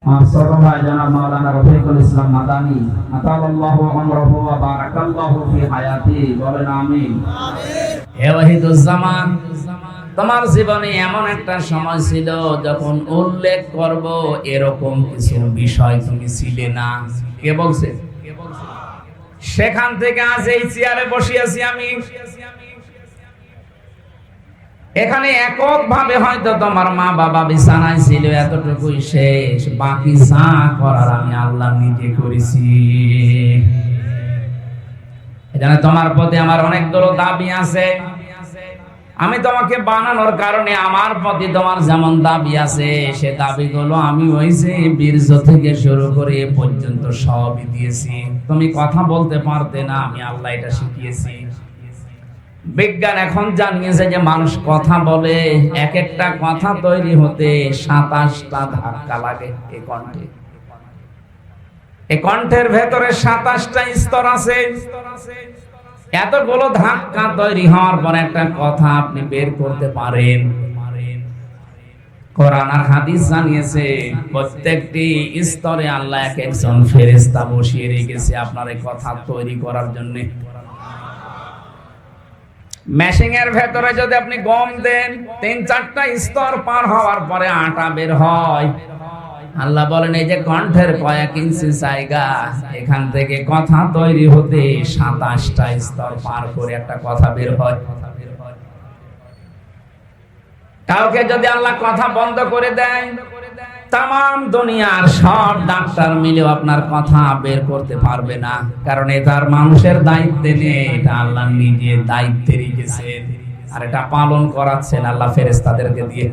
ছোট ভাই জনাব মাওলানা রফিকুল ইসলাম মাদানী আতাল্লাহু আমরাহু ওয়া বারাকাল্লাহু ফি হায়াতি, বলেন আমিন। হে ওয়াহিদুজ্জামান, তোমার জীবনে এমন একটা সময় ছিল যখন উল্লেখ করব এরকম কিছু বিষয় তুমি ছিলে না। কে বলছে? সেখান থেকে আজ এই চেয়ারে বসে আছি আমি। এখানে একক ভাবে হয়তো তোমার মা বাবা বিছানায় ছিল, এতটুকুই শেষ। বাকি যা করার আমি আল্লাহ নিজে করেছি। এখানে তোমার প্রতি আমার অনেকগুলো দাবি আছে। আমি তোমাকে বানানোর কারণে আমার প্রতি তোমার যেমন দাবি আছে, সে দাবিগুলো আমি ওই যে বীর্য থেকে শুরু করে এ পর্যন্ত সবই দিয়েছি। তুমি কথা বলতে পারতে না, আমি আল্লাহ এটা শিখিয়েছি। বিজ্ঞান এখন জানিয়েছে যে মানুষ কথা বলে, এক একটা কথা তৈরি হতে 27টা ধাক্কা লাগে। এই কণ্ঠে, এই কণ্ঠের ভেতরে 27টা স্তর আছে। এতগুলো ধাক্কা তৈরি হওয়ার পর একটা কথা আপনি বের করতে পারেন। কোরআন আর হাদিস জানিয়েছে প্রত্যেকটি স্তরে আল্লাহ এক একজন ফেরেশতা বসিয়ে রেখেছে আপনার এই কথা তৈরি করার জন্য। মেশিং এর ভেতরে যদি আপনি গম দেন, 3-4টা স্তর পার হওয়ার পরে আটা বের হয়। আল্লাহ বলেন এই যে কণ্ঠের কয়েক ইঞ্চি জায়গা, এখান থেকে কথা তৈরি হতে 27টা স্তর পার করে একটা কথা বের হয়। কাউকে যদি আল্লাহ কথা বন্ধ করে দেয়, তাম দুনিয়ার সব ডাক্তার মিলেও আপনার কথা বের করতে পারবে না, কারণ এটা মানুষের দায়িত্বে নেই, এটা আল্লাহ নিজে দায়িত্বে রেখেছেন আর এটা পালন করাচ্ছেন আল্লাহ ফেরেশতাদেরকে দিয়ে।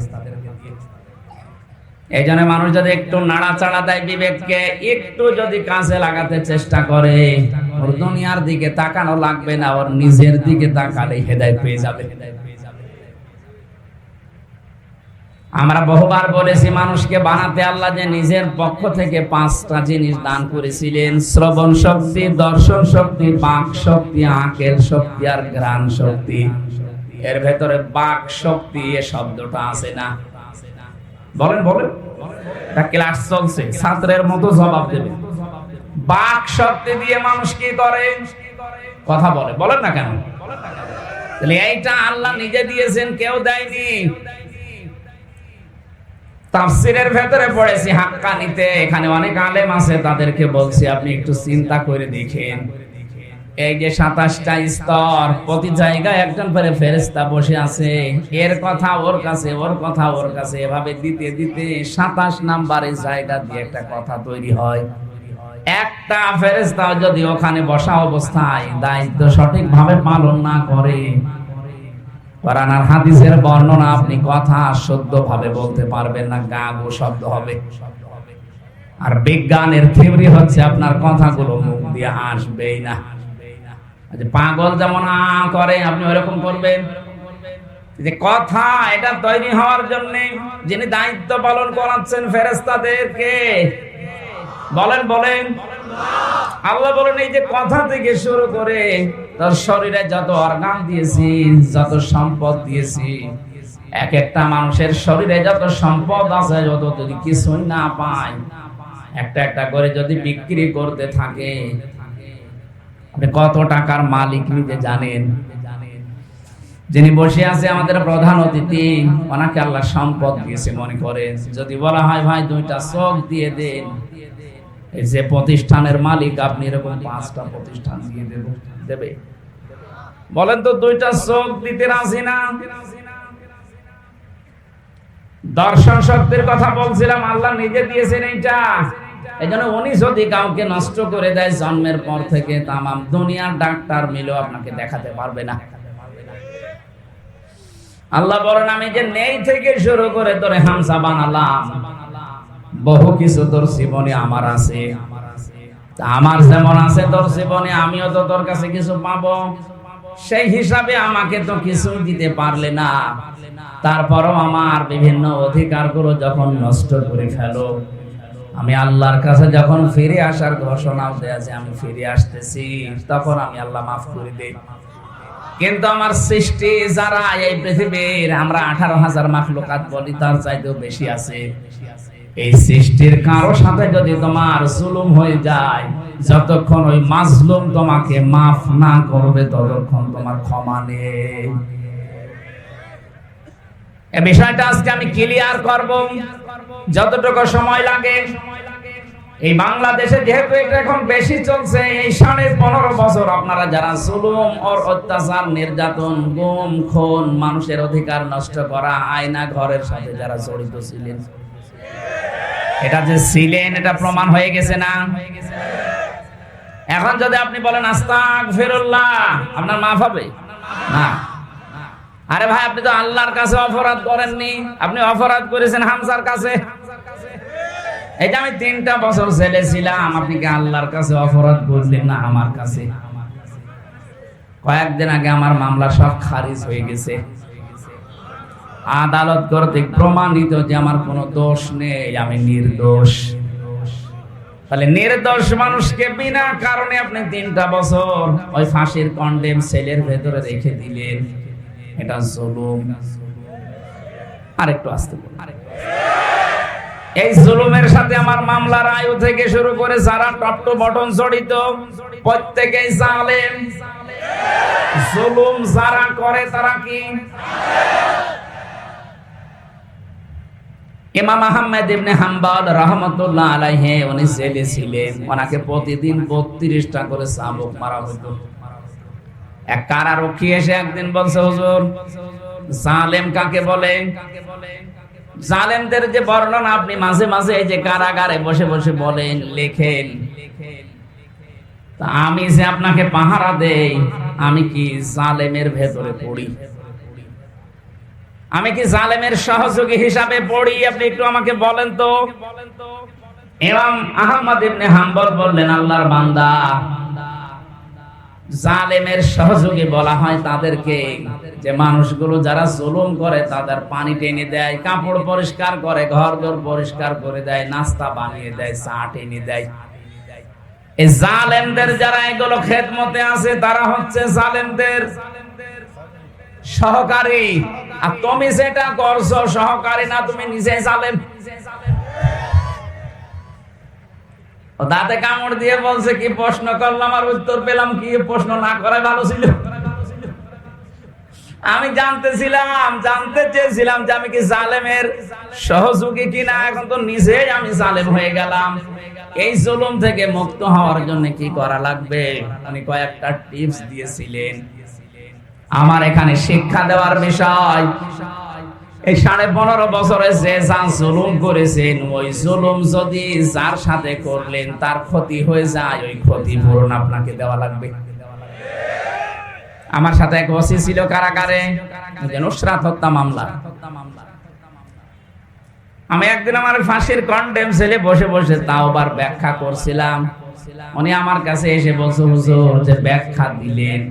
এই জন্য মানুষ যদি একটু নাড়াচাড়া দেয় বিবেককে, একটু যদি কাজে লাগাতে চেষ্টা করে, ওর দুনিয়ার দিকে তাকানো লাগবে না, ওর নিজের দিকে তাকালে হেদায়েত পেয়ে যাবে। আমরা বহুবার বলেছি মানুষকে বানাতে আল্লাহ যে নিজের পক্ষ থেকে 5টা জিনিস দান করেছিলেন: শ্রবণ শক্তি, দর্শন শক্তি, বাক শক্তি, আকেল শক্তি আর ঘ্রাণ শক্তি। এর ভেতরে বাক শক্তি এ শব্দটা আছে না? বলেন বলেন, এটা ক্লাস চলছে, ছাত্রের মতো জবাব দেবে। বাক শক্তি দিয়ে মানুষ কি করে? কথা বলে। বলেন না কেন? তাহলে এইটা আল্লাহ নিজে দিয়েছেন, কেউ দেয়নি। তাফসীরের ভেতরে পড়েছি হাক্কানিতে, এখানে অনেক আলেম আছে, তাদেরকে বলছি আপনি একটু চিন্তা করে দেখেন। এই যে 27টা স্তর, প্রতি জায়গায় একজন করে ফেরেশতা বসে আছে, এর কথা ওর কাছে, ওর কথা ওর কাছে, এভাবে দিতে দিতে 27 নাম্বারের জায়গা দিয়ে একটা কথা তৈরি হয়। একটা ফেরেশতা যদি ওখানে বসা অবস্থায় দায়িত্ব সঠিকভাবে পালন না করে, কোরআন আর হাদিসের বর্ণনা আপনি কথা শুদ্ধভাবে বলতে পারবেন না, গাগো শব্দ হবে। আর বিজ্ঞানের থিওরি হচ্ছে আপনার কথাগুলো মুখ দিয়ে আসবেই না। পাগল যেমন আ করে, আপনি ওইরকম করবেন। যে কথা এটা তৈরি হওয়ার জন্য যিনি দায়িত্ব পালন করাচ্ছেন ফেরেশতাদেরকে, বলেন বলেন। আল্লাহ বলেন এই যে কথা থেকে শুরু করে তার শরীরে যত অর্গান দিয়েছি, যত সম্পদ দিয়েছি, এক একটা মানুষের শরীরে যত সম্পদ আছে, যত যদি কিছুই না পায়, একটা একটা করে যদি বিক্রি করতে থাকে, আপনি কত টাকার মালিক নিজে জানেন? যিনি বসে আছে আমাদের প্রধান অতিথি, ওনাকে আল্লাহ সম্পদ দিয়েছে মনে করেন। যদি বলা হয় ভাই 2টা চোখ দিয়ে দেন, এই যে প্রতিষ্ঠানের মালিক আপনি, এরকম 5টা প্রতিষ্ঠান দিয়ে দেবে? বলেন তো 2টা চোখ দিতে রাজি না? দর্শন শক্তির কথা বলছিলাম, আল্লাহ নিজে দিয়েছেন এইটা। এজন্য উনি যদি কাউকে নষ্ট করে দেয় জন্মের পর থেকে, তাম দুনিয়ার ডাক্তার মিলেও আপনাকে দেখাতে পারবে না। আল্লাহ বলেন আমি যে নেই থেকে শুরু করে তোরে হামসা বানালাম, বহু কিছু তোর জীবনে আমার আছে। আমার যেমন আছে তোর জীবনে, আমিও তো তোর কাছে কিছু পাবো। সেই হিসাবে আমাকে তো কিছু দিতে পারলে না, তারপরও আমার বিভিন্ন অধিকারগুলো যখন নষ্ট করে ফেলো, আমি আল্লাহর কাছে যখন ফিরে আসার ঘোষণাও দেয়া যে আমি ফিরে আসতেছি, তখন আমি আল্লাহ মাফ করে দেই। কিন্তু আমার সৃষ্টি যারা এই পৃথিবীর, আমরা 18,000 মাখলুকাত বলি, তার চাইতেও বেশি আছে। এই সৃষ্টির কারো সাথে যদি তোমার জুলুম হয়ে যায়, যতক্ষণ ওই মাজলুম তোমাকে মাফ না করবে ততক্ষণ তোমার ক্ষমা নেই। এই বিষয়টা আজকে আমি ক্লিয়ার করব যতটুকু সময় লাগে। এই বাংলাদেশে যেহেতু এটা এখন বেশি চলছে, এই 15.5 বছর আপনারা যারা জুলুম আর অত্যাচার, নির্যাতন, গুম, খুন, মানুষের অধিকার নষ্ট করা, আয়না ঘরের সাথে যারা জড়িত ছিলেন, এটা যে ছিলেন এটা প্রমাণ হয়ে গেছে না? এখন যদি আপনি বলেন আস্তাগফিরুল্লাহ, আপনার মাফ হবে না? আরে ভাই, আপনি তো আল্লাহর কাছে অপরাধ করেননি, আপনি অপরাধ করেছেন হামজার কাছে। এটা আমি 3টা বছর জেলে ছিলাম, আপনি কি আল্লাহর কাছে অপরাধ করলেন না আমার কাছে? কয়েকদিন আগে আমার মামলা সব খারিজ হয়ে গেছে, আদালত কর্তৃক প্রমাণিত যে আমার কোনো দোষ নেই, আমি নির্দোষ। তাহলে নির্দোষ মানুষকে বিনা কারণে আপনি 3টা বছর ওই ফাঁসির কন্ডেম সেলের ভেতরে রেখে দিলেন, এটা জুলুম। আরেকটু আসতে বলুন। এই জুলুমের সাথে আমার মামলার আয়ু থেকে শুরু করে যারা টপ টু বটন জড়িত, প্রত্যেকেই জালেম। জুলুম যারা করে তারা কি? ইমাম আহমদ ইবনে হাম্বল রাহমাতুল্লাহ আলাইহি উনি জেলে ছিলেন, ওনাকে প্রতিদিন 32টা করে চাবুক মারা হতো। এক কারারক্ষী এসে একদিন বলছে, হুজুর, জালেম কাকে বলে? জালেমদের যে বর্ণনা আপনি মাঝে মাঝে এই যে কারাগারে বসে বসে বলেন, লেখেন, তা আমি যে আপনাকে পাহারা দেই, আমি কি জালেমের ভেতরে পড়ি? আমি কি জালেমের সহযোগী হিসাবে পড়ি? আপনি একটু আমাকে বলেন তো। ইমাম আহমদ ইবনে হাম্বল বললেন, আল্লাহর বান্দা, জালেমের সহযোগী বলা হয় তাদেরকে যে মানুষগুলো যারা জুলুম করে তাদের পানি টেনে দেয়, কাপড় পরিষ্কার করে, ঘরদোর পরিষ্কার করে দেয়, নাস্তা বানিয়ে দেয়, চা টেনে দেয়। এই জালেমদের যারা এগুলো খেদমতে আছে তারা হচ্ছে জালেমদের সহকারী। আর তুমি যেটা করছো সহকারী না, তুমি নিজে জালেম। দাঁতে কামড় দিয়ে বলছে, কি প্রশ্ন করলাম আর উত্তর পেলাম কি? প্রশ্ন না করাই ভালো ছিল। আমি জানতে চেয়েছিলাম যে আমি কি জালেমের সহযোগী কিনা, এখন তো নিজেই আমি জালেম হয়ে গেলাম। এই জুলুম থেকে মুক্ত হওয়ার জন্য কি করা লাগবে? উনি কয়েকটা টিপস দিয়েছিলেন। আমার এখানে শিক্ষা দেওয়ার বিষয়, এই 15.5 বছরে যে যা জুলুম করেছেন, ওই জুলুম যদি যার সাথে করলেন তার ক্ষতি হয়ে যায়, ওই ক্ষতিপূরণ আপনাকে দেওয়া লাগবে। আমার সাথে এক ওসি ছিল কারাগারে, নুসরাত হত্যা মামলা। আমি একদিন আমার ফাঁসির কন্ডেম সেলে বসে বসে তাওবার ব্যাখ্যা করছিলাম। উনি আমার কাছে এসে বলছে, হুজুর, যে ব্যাখ্যা দিলেন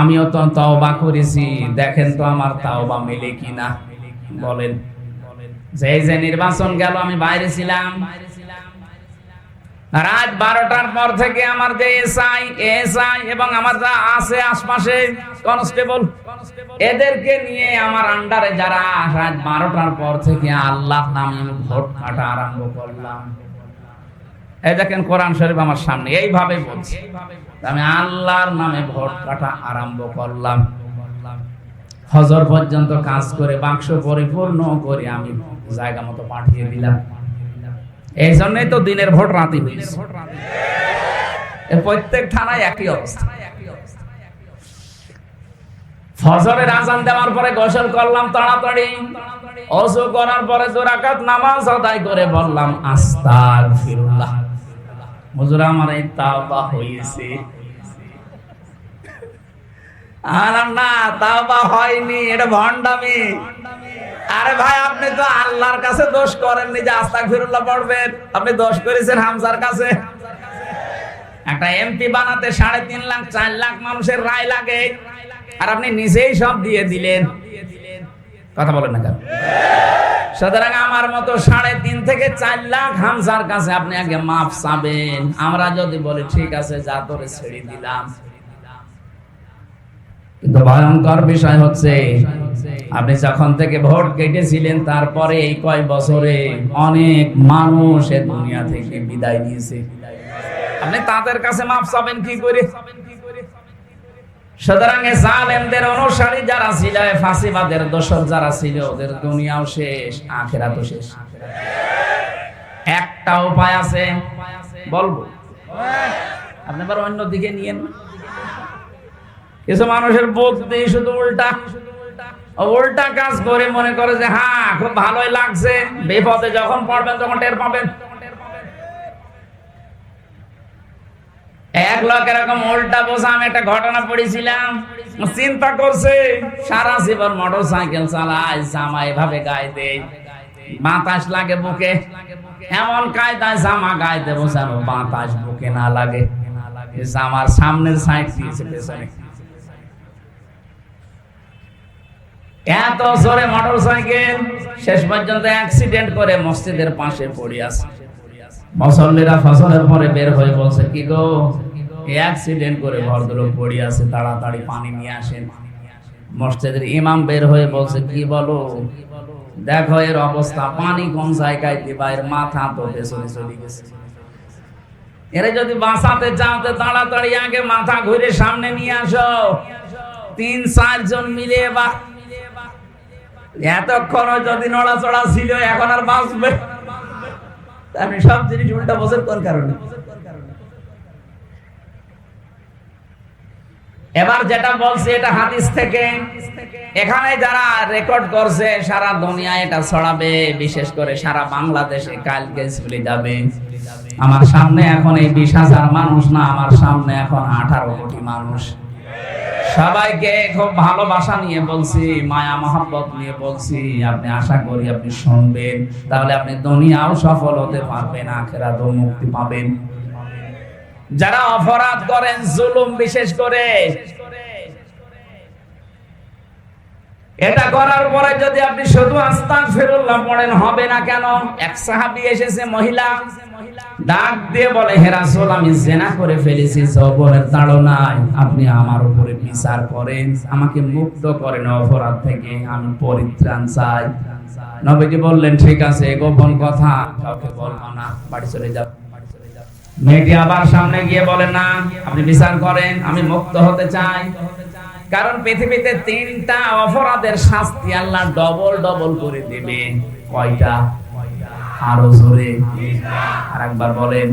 আমিও তো তওবা করেছি, দেখেন তো আমার তওবা মেলে কিনা। বলেন। যে নির্বাচন গেল, আমি বাইরে ছিলাম, রাত 12টার পর থেকে আমার যে এসআই এবং আমার যা আছে আশপাশে কনস্টেবল, এদেরকে নিয়ে আমার আন্ডারে যারা রাত 12টার পর থেকে আল্লাহর নামে ভোট কাটা আরম্ভ করলাম। এই দেখেন কোরআন শরীফ আমার সামনে, এইভাবে বলছি, আমি আল্লাহর নামে ভোট কাটা আরম্ভ করলাম। ফজর পর্যন্ত কাজ করে বাক্স পরিপূর্ণ করে আমি জায়গা মতো পাঠিয়ে দিলাম। এই জন্যই তো দিনের ভোট রাতে হয়েছে। প্রত্যেক থানায় একই অবস্থা। ফজরের আজান দেওয়ার পরে গোসল করলাম তাড়াতাড়ি, ওযু করার পরে 2 রাকাত নামাজ আদায় করে বললাম আস্তাগফিরুল্লাহ। হুজুর, আমার এই তাওবা হয়েছে। আর না, তাওবা হয়নি, এটা ভণ্ডামি। আরে ভাই, আপনি তো আল্লাহর কাছে দোষ করেননি যে আস্তাগফিরুল্লাহ পড়বেন, আপনি দোষ করেছেন হামজার কাছে। একটা এমপি বানাতে 3.5 লাখ 4 লাখ মানুষের রায় লাগে, আর আপনি নিজেই সব দিয়ে দিলেন। কথা বলেন না কেন? সুতরাং আমার মতো 3.5 থেকে 4 লাখ হামজার কাছে আপনি আগে মাফ চাবেন। আমরা যদি বলি ঠিক আছে, যা তোরে ছেড়ে দিলাম, কিন্তু ভয়ঙ্কর বিষয় হচ্ছে আপনি যখন থেকে ভোট কেটেছিলেন তারপরে এই কয় বছরে অনেক মানুষ এই দুনিয়া থেকে বিদায় নিয়েছে। আপনি তাদের কাছে মাপ চাবেন কি করে? সুতরাং জালেমদের অনুসারী যারা ছিল, ফাঁসিবাদের দোসর যারা ছিল, ওদের দুনিয়াও শেষ, আখিরাতও শেষ। একটা উপায় আছে, বলবো, আপনি আবার অন্য দিকে নিয়েন। কিছু মানুষের বুদ্ধি শুধু উল্টা উল্টা কাজ করে, মনে করে যে হ্যাঁ খুব ভালোই লাগছে, বিপদে যখন পড়বেন তখন টের পাবেন। এক লোক এরকম উল্টা বোঝা, আমি একটা ঘটনা পড়েছিলাম, চিন্তা করছে সারা জীবন মোটর সাইকেল চালায়, জামা এভাবে গায়ে দেয়, বাতাস লাগে বুকে, এমন কায়দায় জামা গায়ে দেবো যেন বাতাস বুকে না লাগে। জামার সামনের সাইড দিয়েছে পেছনে, এত জোরে মোটর সাইকেল, শেষ পর্যন্ত অ্যাক্সিডেন্ট করে মসজিদের পাশে পড়ে আছে। মুসল্লিরা ফজরের পরে বের হয়ে বলছে, কি গো, অ্যাক্সিডেন্ট করে ভদ্রলোক পড়ে আছে, তাড়াতাড়ি পানি নিয়ে আসেন। মসজিদের ইমাম বের হয়ে বলছে, কি বলো, দেখো এর অবস্থা, পানি কোন জায়গায় দিবা, এর মাথা তো পেছনে চলে গেছে। এরা যদি বাঁচাতে চাও তো তাড়াতাড়ি আগে মাথা ঘুরে সামনে নিয়ে আসো। 3-4 জন মিলে বা এতক্ষণ যদি নড়াচড়া ছিল, এখন আর বাঁচবে? আপনি সব জিনিস উল্টা বোঝেন কোন কারণে? এবার যেটা বলছে এটা হাদিস থেকে, এখানে যারা রেকর্ড করছে সারা দুনিয়ায় এটা ছড়াবে, বিশেষ করে সারা বাংলাদেশে কালকে চলে যাবে। আমার সামনে এখন এই 20,000 মানুষ না, আমার সামনে এখন 18 কোটি মানুষ। সবাইকে খুব ভালোবাসা নিয়ে বলছি, মায়া মহব্বত নিয়ে বলছি, আপনি আশা করি আপনি শুনবেন, তাহলে আপনি দুনিয়াও সফল হতে পারবেন, আখিরাতেও মুক্তি পাবেন। যারা অপরাধ করেন, জুলুম বিশেষ করে, এটা করার পরে যদি আপনি শুধু আস্তাগফিরুল্লাহ পড়েন, হবে না কেন? এক সাহাবী এসেছে, মহিলা, ডাক দিয়ে বলে, হে রাসূল, আমি জিনা করে ফেলেছি যৌবনের তাড়নায়, আপনি আমার উপরে বিচার করেন, আমাকে মুক্ত করেন অপরাধ থেকে, আমি পরিত্রাণ চাই। নবীজি বললেন, ঠিক আছে, গোপন কথা কাউকে বলবো না, বাড়ি চলে যাও। মেয়েটি আবার সামনে গিয়ে বলে, না, আপনি বিচার করেন, আমি মুক্ত হতে চাই। কারণ পৃথিবীতে 3টা অপরাধের শাস্তি আল্লাহ ডবল ডবল করে দেবে। কয়টা? আরো জোরে আর একবার বলেন।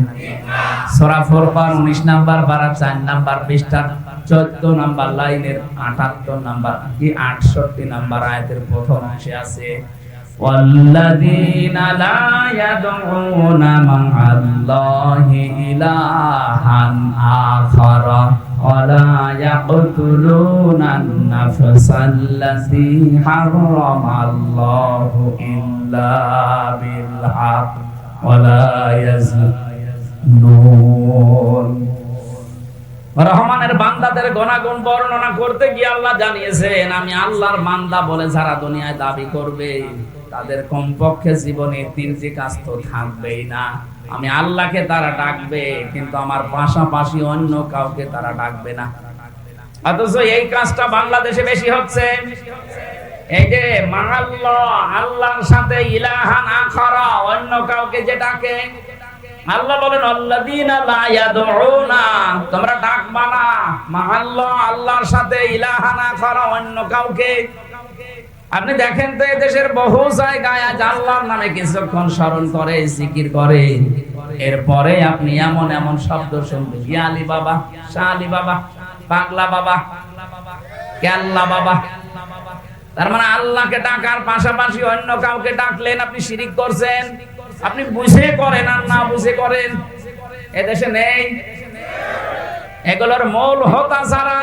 সূরা ফুরকান 19 নাম্বার পারা 4 নাম্বার পৃষ্ঠা 14 নাম্বার লাইনের 78 নাম্বার কি 68 নাম্বার আয়াতের প্রথম অংশে আছে, ওয়াল্লাযীনা লা ইয়াদউনা মা'আল্লাহি ইলাহান আখারা ওয়ালা ইয়াকতুলুনান নাফসাল্লাতী হারামাল্লাহু ইল্লা বিল হক ওয়ালা ইয়াজনুন। রহমানের বান্দাদের গুনাহগুণ বর্ণনা করতে গিয়ে আল্লাহ জানিয়েছেন, আমি আল্লাহর বান্দা বলে যারা দুনিয়ায় দাবি করবে, তাদের কমপক্ষে জীবনে 3টি কাজ তো থাকবেই না। আমি আল্লাহকে তারা ডাকবে, কিন্তু আমার পাশাপাশি অন্য কাউকে তারা ডাকবে না। অথচ এই কাজটা বাংলাদেশে বেশি হচ্ছে। এই যে মাআল্লাহ, আল্লাহর সাথে ইলাহান আখারা, অন্য কাউকে যে ডাকে, আল্লাহ বলেন আল্লাযীনা লা ইয়াদউনা, তোমরা ডাকবা না মাআল্লাহ, আল্লাহর সাথে ইলাহান আখারা, অন্য কাউকে। আপনি দেখেন তো দেশের বহু জায়গায় আজ আল্লাহর নামে কিছুক্ষণ স্মরণ করে, জিকির করে, এরপরে আপনি এমন এমন শব্দ শুনবেন, ইয়া আলী বাবা, শাহ আলী বাবা, পাগলা বাবা, কেল্লা বাবা। তার মানে আল্লাহকে ডাকার পাশাপাশি অন্য কাউকে ডাকলেন, আপনি শিরিক করছেন। আপনি বুঝে করেন আর না বুঝে করেন, এদেশে নেই। এগুলোর মূল হোতা ছাড়া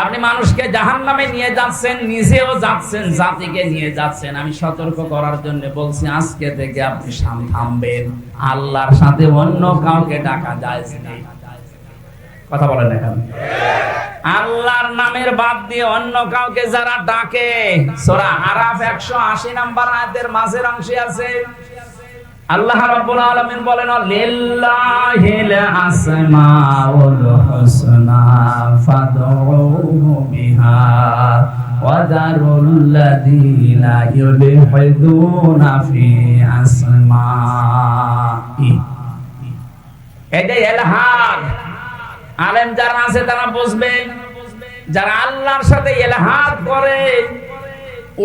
আপনি মানুষকে জাহান্নামে নিয়ে যাচ্ছেন, নিজেও যাচ্ছেন, জাতিকে নিয়ে যাচ্ছেন। আমি সতর্ক করার জন্য বলছি, আজকে থেকে আপনি থামবেন। আল্লাহর সাথে অন্য কাউকে ডাকা জায়েজ নেই। কথা বলেন এখন। আল্লাহর নামের বাদ দিয়ে অন্য কাউকে যারা ডাকে, সূরা আরাফ 180 নাম্বার আয়াতের মাঝের অংশে আছে, আল্লাহ রাব্বুল আলামিন বলেন লিল্লাহিল আসমাউল হুসনা ফাদউহু বিহা ওয়া যারুল লাযিনা ইউলহিদুনা ফি আসমাই। এই যে ইলহাদ, আলেম যারা আছে তারা বুঝবে, যারা আল্লাহর সাথে ইলহাদ করে,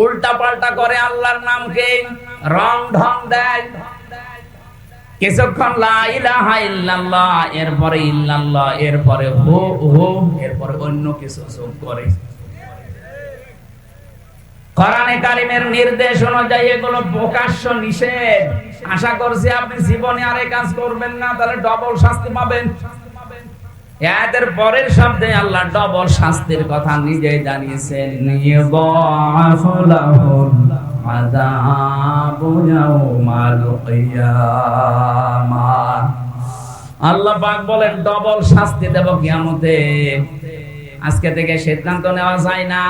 উল্টা পাল্টা করে, আল্লাহর নামকে রং ঢং দেয়, কিছুক্ষণ লা ইলাহা ইল্লাল্লাহ, এরপরে ইল্লাল্লাহ, এরপরে হো হো, এরপরে অন্য কিছু যোগ করে। কোরআনে কারীমের নির্দেশ অনুযায়ী এগুলো প্রকাশ্য নিষেধ। আশা করছি আপনি জীবনে আর এই কাজ করবেন না, তাহলে ডবল শাস্তি পাবেন। এদের পরের শব্দে আল্লাহ ডবল শাস্তির কথা নিজেই জানিয়েছেন, ইউদাআফু লাহুল আযাবু ইয়াওমাল কিয়ামাহ। আল্লাহ পাক বলেন ডবল শাস্তি দেব কিয়ামতে। আজকে থেকে সিদ্ধান্ত নেওয়া যায় না,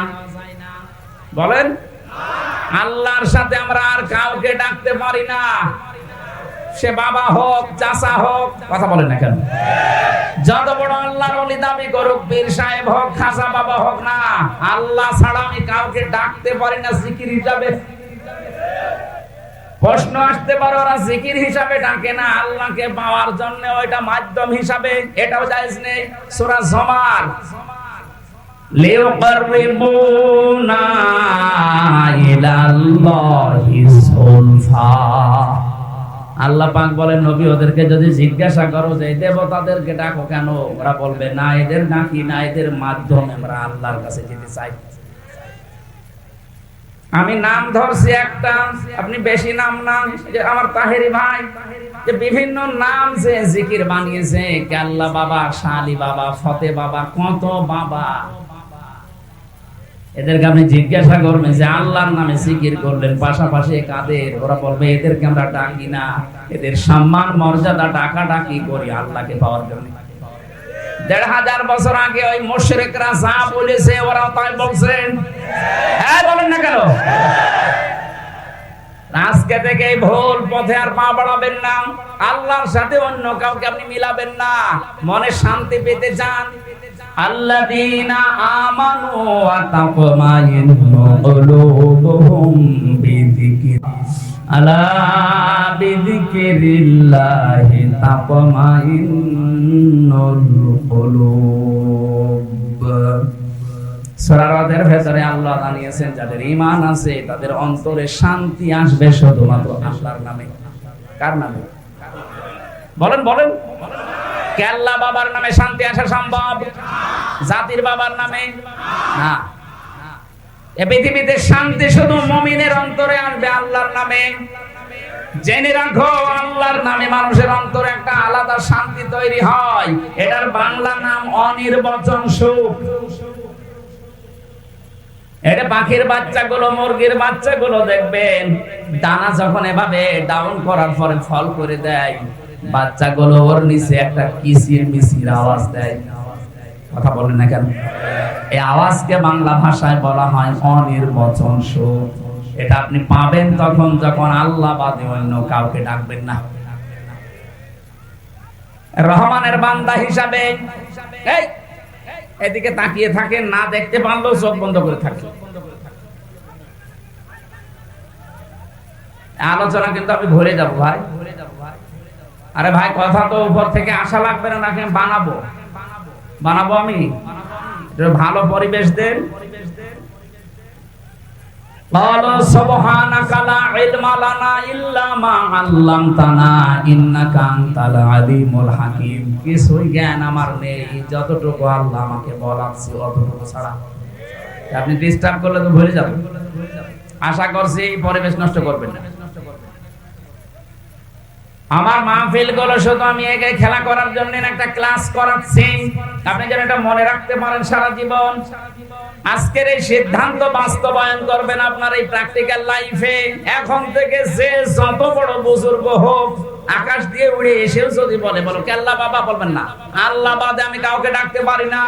বলেন আল্লাহর সাথে আমরা আর কাউকে ডাকতে পারি না, সে বাবা হোক, চাচা হোক, কথা বলেন না কেন? যত বড় আল্লাহর ওলি দাবি করুক, পীর সাহেব হোক, খাজা বাবা হোক না, আল্লাহ ছাড়া আমি কাউকে ডাকতে পারি না জিকির হিসাবে। প্রশ্ন আসতে পারে ওরা জিকির হিসাবে ডাকে না, আল্লাহকে পাওয়ার জন্য ওইটা মাধ্যম হিসাবে, এটাও জায়েজ নেই। সূরা জুমার লিউকাররিবুনা ইলাল্লাহি যুলফা। আল্লাহ পাক বলেন নবী ওদেরকে যদি জিজ্ঞাসা করো যে দেবতাদেরকে ডাকো কেন, ওরা বলবে না এদের ডাকি না, এদের মাধ্যমে আমরা আল্লাহর কাছে যেতে চাই। আমি নাম ধরছি একটা, আপনি বেশি নাম না, যে আমার তাহেরি ভাই যে বিভিন্ন নাম যে জিকির বানিয়েছে, কেল্লা বাবা, শালি বাবা, ফতে বাবা, কত বাবা, এদেরকে আপনি জিজ্ঞাসা করবেন যে আল্লাহর নামে জিকির করলেন পাশাপাশি কাদের, ওরা বলবে এদেরকে আমরা ডাকি না, এদের সম্মান মর্যাদা ডাকা ডাকি করি আল্লাহকে পাওয়ার জন্য। ১৫০০ বছর আগে ওই মুশরিকরা যা বলেছে ওরাও তাই বলছেন, হ্যাঁ বলেন না কেন? আজকে থেকে এই ভুল পথে আর পা বাড়াবেন না, আল্লাহর সাথে অন্য কাউকে আপনি মিলাবেন না। মনে শান্তি পেতে চান, আল্লাযীনা আমানু ওয়া তাতমাইন্নু কুলুবুহুম বিযিকির, আলা বিযিকিরিল্লাহি তাতমাইন্নুল কুলুব। সূরা রাদের ভেতরে আল্লাহ জানিয়েছেন যাদের ঈমান আছে তাদের অন্তরে শান্তি আসবে শুধুমাত্র আল্লাহর নামে। কার নামে? বলেন বলেন। কেল্লা বাবার নামে শান্তি আসা সম্ভব? জাতির বাবার নামে না। এই পৃথিবীতে শান্তি শুধু মুমিনের অন্তরে আসবে আল্লাহর নামে। জেনে রাখো, আল্লাহর নামে মানুষের অন্তরে একটা আলাদা শান্তি তৈরি হয়। এটার বাংলা নাম অনির্বচন সুখ। এটা পাখির বাচ্চাগুলো, মুরগির বাচ্চাগুলো দেখবেন দানা যখন এভাবে ডাউন করার পরে ফল করে দেয়, বাচ্চাগুলো ওর নিচে একটা কিচির মিচির আওয়াজ দেয়। কথা বলেন না কেন? এই আওয়াজকে বাংলা ভাষায় বলা হয় অনির্বচন সুখ। এটা আপনি পাবেন তখন যখন আল্লাহ বাদে অন্য কাউকে ডাকবেন না। রহমানের বান্দা হিসাবে এই এদিকে তাকিয়ে থাকেন, না দেখতে পারলেও চোখ বন্ধ করে থাকেন। আলোচনা কিন্তু আমি ভরে যাব ভাই। আরে ভাই কথা তো উপর থেকে আশা লাগবে না, নাকি বানাবো বানাবো আমি ভালো পরিবেশ দেন। ক্বালা সুবহানাকা লা ইলমা লানা ইল্লা মা আল্লামতানা ইন্নাকা আনতাল আলিমুল হাকীম। কিছুই জ্ঞান আমার নেই, যতটুকু আল্লাহ আমাকে বলাচ্ছে অতটুকু ছাড়া। আপনি ডিস্টার্ব করলে তো ভুলে যাবেন। আশা করছি পরিবেশ নষ্ট করবেন না। আমার মাহফিল গুলো শুধু আমি একে খেলা করার জন্য একটা ক্লাস করাচ্ছি, আপনি যেন এটা মনে রাখতে পারেন সারা জীবন। আজকের এই সিদ্ধান্ত বাস্তবায়ন করবেন আপনার এই প্র্যাকটিক্যাল লাইফে। এখন থেকে যে যত বড় বুজুর্গ হোক, আকাশ দিয়ে উড়ে এসেও যদি বলে, বলো কেল্লা বাবা, বলবেন না আল্লাহ বাদে আমি কাউকে ডাকতে পারি না।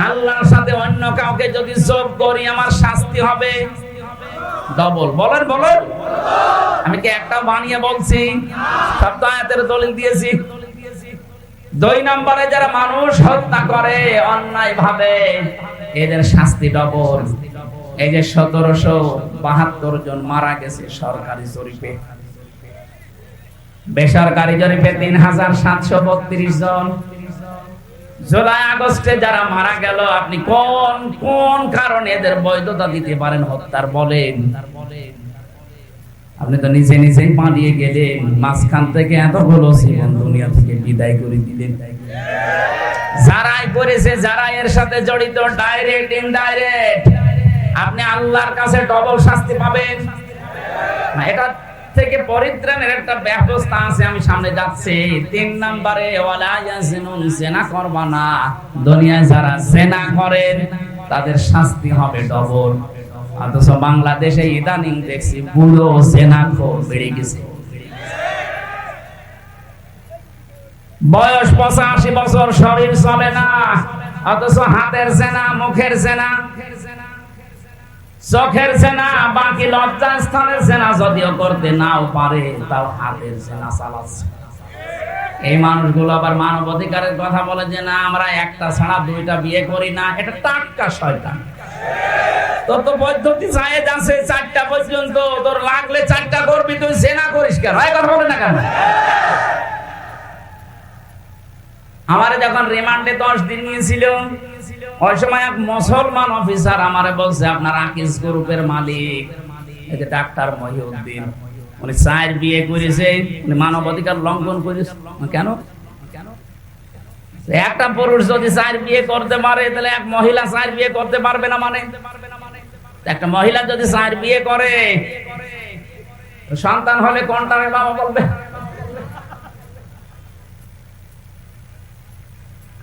আল্লাহর সাথে অন্য কাউকে যদি যোগ করি আমার শাস্তি হবে ডবল। বলেন বলেন। আমি কি একটাও বানিয়ে বলছি? সব তো আয়াতের দলিল দিয়েছি। 2 নম্বরে যারা মানুষ হত্যা করে অন্যায় ভাবে, এদের শাস্তি ডবল। এই যে 1772 জন মারা গেছে সরকারি জরিপে, বেসরকারি জরিপে 3732 জন। জুলাই আগস্টে যারা মারা গেল, আপনি কোন কোন কারণে এদের বৈধতা দিতে পারেন হত্যার বলেন? আপনি তো নিজে নিজেই পালিয়ে গেলেন, মাঝখান থেকে এতগুলো জীবন দুনিয়া থেকে বিদায় করে দিলেন। যারাই করেছে, যারা এর সাথে জড়িত, ডাইরেক্ট ইনডাইরেক্ট, আপনি আল্লাহর কাছে ডবল শাস্তি পাবেন। এটা থেকে পরিত্রাণের একটা ব্যবস্থা আছে, আমি সামনে যাচ্ছি। 3 নম্বরে ওয়ালা ইয়াজিনুন, জেনা করবা না। দুনিয়ায় যারা জেনা করেন তাদের শাস্তি হবে ডবল। অথচ বাংলাদেশে ইদানিং দেখছি বুড়ো জেনাখোর বেড়ে গেছে। বয়স 85 বছর, শরীর চলে না, অথচ হাতের জেনা, মুখের জেনা, চোখের জেনা, বাকি লজ্জাস্থানের জেনা যদিও করতে নাও পারে, তাও হাতের জেনা চালাচ্ছে। এই মানুষগুলো আবার মানবাধিকারের কথা বলে যে না, আমরা একটা ছাড়া 2টা বিয়ে করি না। এটা টাটকা শয়তান। তোর তো পদ্ধতি জায়েজ আছে 4টা পর্যন্ত, তোর লাগলে 4টা করবি, তুই জেনা করিস কেন? এই কথা বলে না কেন? আমারে যখন রিমান্ডে 10 দিন নিয়েছিল, ওই সময় এক মুসলমান অফিসার আমারে বলছে, আপনার আকিস গ্রুপের মালিক এই যে ডাক্তার মহিউদ্দিন, উনি 4 বিয়ে করেছে, উনি মানবাধিকার লঙ্ঘন করেছে। কেন? একটা পুরুষ যদি 4 বিয়ে করতে পারে, তাহলে এক মহিলা 4 বিয়ে করতে পারবে না? মানে একটা মহিলা যদি 4 বিয়ে করে, সন্তান হলে কোনটারে বাবা বলবে?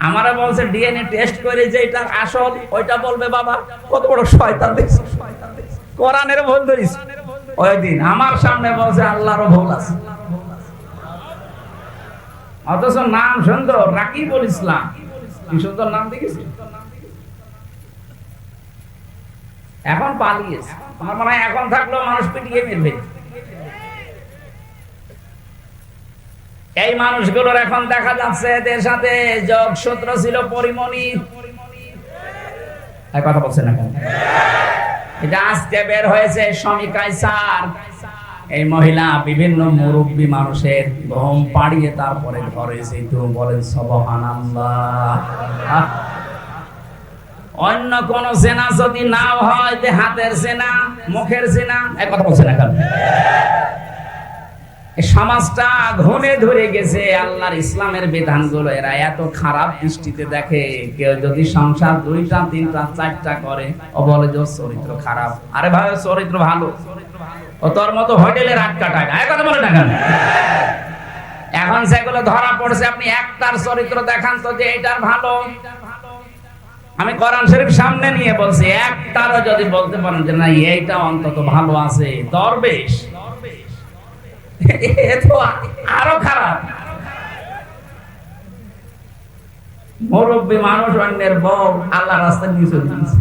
আমারা বলছে ডিএনএ টেস্ট করে যে এটা আসল, ওইটা বলবে বাবা। কত বড় শয়তান দেখছিস! কোরআনের ভুল ধরিস। ওই দিন আমার সামনে বলছে আল্লাহরও ভুল আছে, অথচ নাম সুন্দর, রাকিবুল ইসলাম। কি সুন্দর নাম দেখেছি। এখন পালিয়েছে। আমার মনে হয় এখন থাকলেও মানুষ পিটিয়ে মেরবে। এই মানুষগুলোর এখন দেখা যাচ্ছে এদের সাথে যোগসূত্র ছিল পরিমণি। কথা বলছে না কেন? এটা আজকে বের হয়েছে স্বামী কায়সার। এই মহিলা বিভিন্ন মুরব্বী মানুষের ঘুম পাড়িয়ে তারপরে ঘরে যেত। বলেন সুবহানাল্লাহ। অন্য কোন জেনা যদি নাও হয়, যে হাতের জেনা, মুখের জেনা, কথা বলছে না কেন? সমাজটা ঘুরে ধরে গেছে আল্লাহর ইসলামের বিধানগুলো। এরা এত খারাপ দৃষ্টিতে দেখে। কেউ যদি সংসার 2টা 3টা 4টা করে, ও বলে যে চরিত্র খারাপ। আরে ভাই, চরিত্র ভালো, ও তোর মতো হোটেলের আট কাটায় না। কথা বলে না কেন? এখন সেগুলো ধরা পড়ছে। আপনি একটার চরিত্র দেখান তো যে এটার ভালো। আমি কোরআন শরীফ সামনে নিয়ে বলছি, একটারও যদি বলতে পারেন যে না এইটা অন্তত ভালো আছে, দরবেশ, এ তো আরো খারাপ। মুরব্বী মানুষ অন্যের বউ আল্লাহ রাস্তায় নিয়ে চলে গেছে।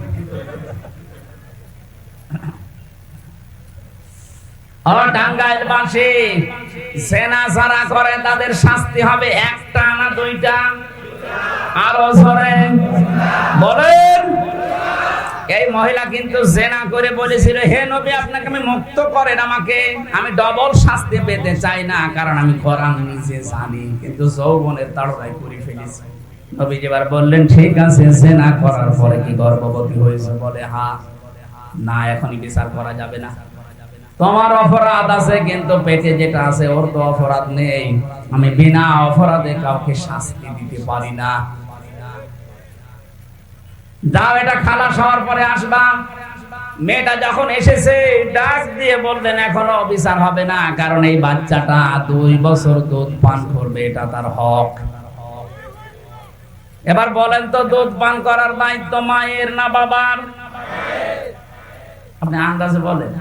টাঙ্গাইল বাসী জেনা যারা করে তাদের শাস্তি হবে 1টা না 2টা? আরো জোরে বলেন। এই মহিলা কিন্তু জেনা করে বলেছিল, হে নবী আপনাকে আমি মুক্ত করেন, আমাকে আমি ডবল শাস্তি পেতে চাই না, কারণ আমি কোরআন নিজে জানি, কিন্তু যৌবনের তাড়নায় করে ফেলেছি। নবী এবার বললেন, ঠিক আছে, জেনা করার পরে কি গর্ভবতী হয়েছে? বলে হ্যাঁ। না, এখনই বিচার করা যাবে না, তোমার অপরাধ আছে, কিন্তু পেটে যেটা আছে ওর তো অপরাধ নেই। আমি বিনা অপরাধে কাউকে শাস্তি দিতে পারি না। যাও, এটা খালাস হওয়ার পরে আসবা। মেয়েটা যখন এসেছে ডাক দিয়ে বললেন, এখনো বিচার হবে না, কারণ এই বাচ্চাটা 2 বছর দুধ পান করবে, এটা তার হক। এবার বলেন তো, দুধ পান করার দায়িত্ব মায়ের না বাবার? আপনি আন্দাজে বলেন।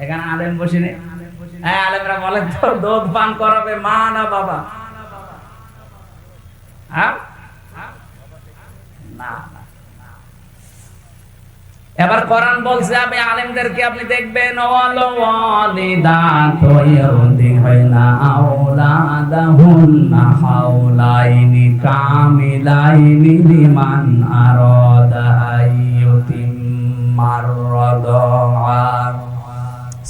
এখানে আলেম বসে নেই? হ্যাঁ, আলেমরা বলেন তো, দুধ পান করাবে মা না বাবা? হ্যাঁ, না। এবার কোরআন বলছে আমি আলেমদেরকে আপনি দেখবেন ওয়াল ওয়ালিদাতু ইউরদিনা আওলাদাহুন্না হাওলাইনি কামিলাইনি লিমান আরাদা আইয়ুতিম্মার রাদা।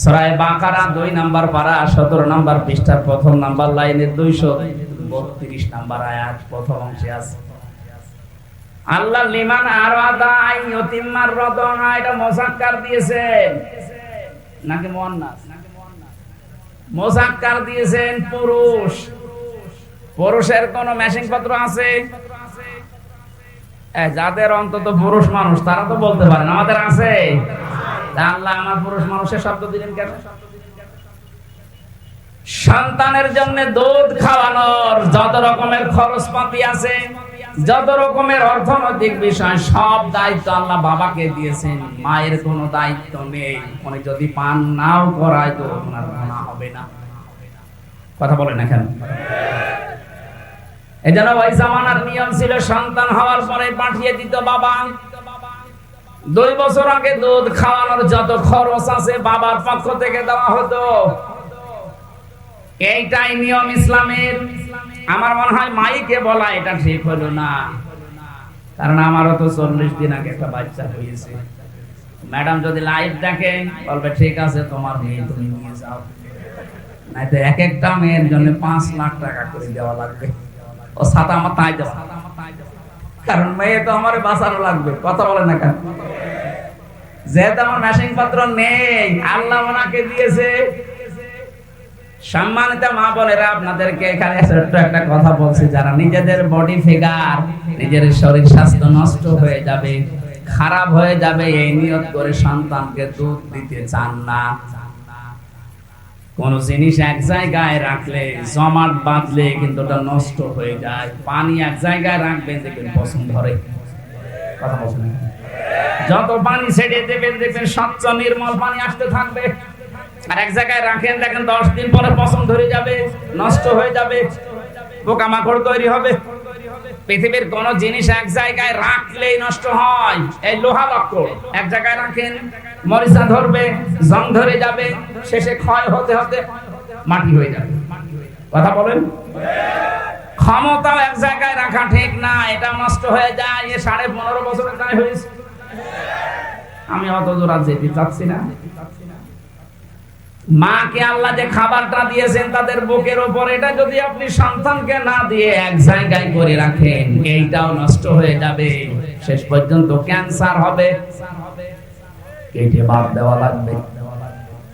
সূরা বাকারা 2 নম্বর পারা 17 নম্বর পৃষ্ঠার প্রথম নম্বর লাইনে 232 নম্বর আয়াত প্রথম অংশে আছে। আল্লাহ লিমান আরাদা আইয়ুতিম্মার রাদা, এটা মুযাক্কার দিয়েছেন নাকি মুয়ান্নাস? মুযাক্কার দিয়েছেন পুরুষ। পুরুষের কোন ম্যাচিং পত্র আছে? যাদের অন্তত পুরুষ মানুষ তারা তো বলতে পারেন আমাদের আছে। আল্লাহ আমার পুরুষ মানুষের শব্দ দিলেন কেন? সন্তানের জন্য দুধ খাওয়ানোর যত রকমের খরচপাতি আছে, যত রকমের অর্থনৈতিক বিষয়, সব দায়িত্ব আল্লাহ বাবাকে দিয়েছেন। মায়ের কোনো দায়িত্ব নেই। উনি যদি পান নাও করায় তো ওনার গুনাহ হবে না। কথা বলেন না কেন? এজন্য ওই জামানার নিয়ম ছিল সন্তান হওয়ার পরে পাঠিয়ে দিত বাবা। 2 বছর আগে দুধ খাওয়ানোর যত খরচ আছে বাবার পক্ষ থেকে দেওয়া হতো। এইটাই নিয়ম ইসলামের। আমার মনে হয় মাইকে বলা এটা ঠিক হলো না, কারণ আমারও তো 40 দিন আগে একটা বাচ্চা হয়েছে। ম্যাডাম যদি লাইভ দেখে বলবে ঠিক আছে তোমার মেয়ে তুমি নিয়ে যাও, নাই তো এক একটা মেয়ের জন্য 5 লাখ টাকা করে দেওয়া লাগবে। ও ছাতা আমার তাই দেওয়া, কারণ মেয়ে তো আমার বাঁচানো লাগবে। কথা বলে না কেন? যেহেতু আমার ম্যাচিং পত্র নেই, আল্লাহ ওনাকে দিয়েছে। সম্মানিত মা বোনেরা, আপনাদেরকে এখানে ছোট্ট একটা কথা বলছি, যারা নিজেদের বডি ফিগার, নিজের শরীর স্বাস্থ্য নষ্ট হয়ে যাবে, খারাপ হয়ে যাবে, এই নিয়ত করে সন্তানকে দুধ দিতে চান না। কোন জিনিস এক জায়গায় রাখলে, জমাট বাঁধলে কিন্তু ওটা নষ্ট হয়ে যায়। পানি এক জায়গায় রাখবেন দেখবেন পছন্দ ধরে। কথা বলছেন? যত পানি ছেড়ে দেবেন দেখবেন স্বচ্ছ নির্মল পানি আসতে থাকবে। আর এক জায়গায় রাখেন দেখেন 10 দিন পরে পছন্দ ধরে যাবে, নষ্ট হয়ে যাবে, পোকামাকড় তৈরি হবে। পৃথিবীর কোন জিনিস এক জায়গায় রাখলেই নষ্ট হয়। এই লোহা লক্কর এক জায়গায় রাখেন, মরিচা ধরবে, জং ধরে যাবে, শেষে ক্ষয় হতে হতে মাটি হয়ে যাবে। কথা বলেন? ক্ষমতাও এক জায়গায় রাখা ঠিক না, এটা নষ্ট হয়ে যায়। এ 15.5 বছরের দায় হয়েছে। আমি অত দূর আর যেতে চাচ্ছি না। মাকে আল্লাহ যে খাবারটা দিয়েছেন তাদের বুকের উপর, এটা যদি আপনি সন্তানকে না দিয়ে এক জায়গায় করে রাখেন, এইটাও নষ্ট হয়ে যাবে, শেষ পর্যন্ত ক্যান্সার হবে, কেটে বাদ দেওয়া লাগবে।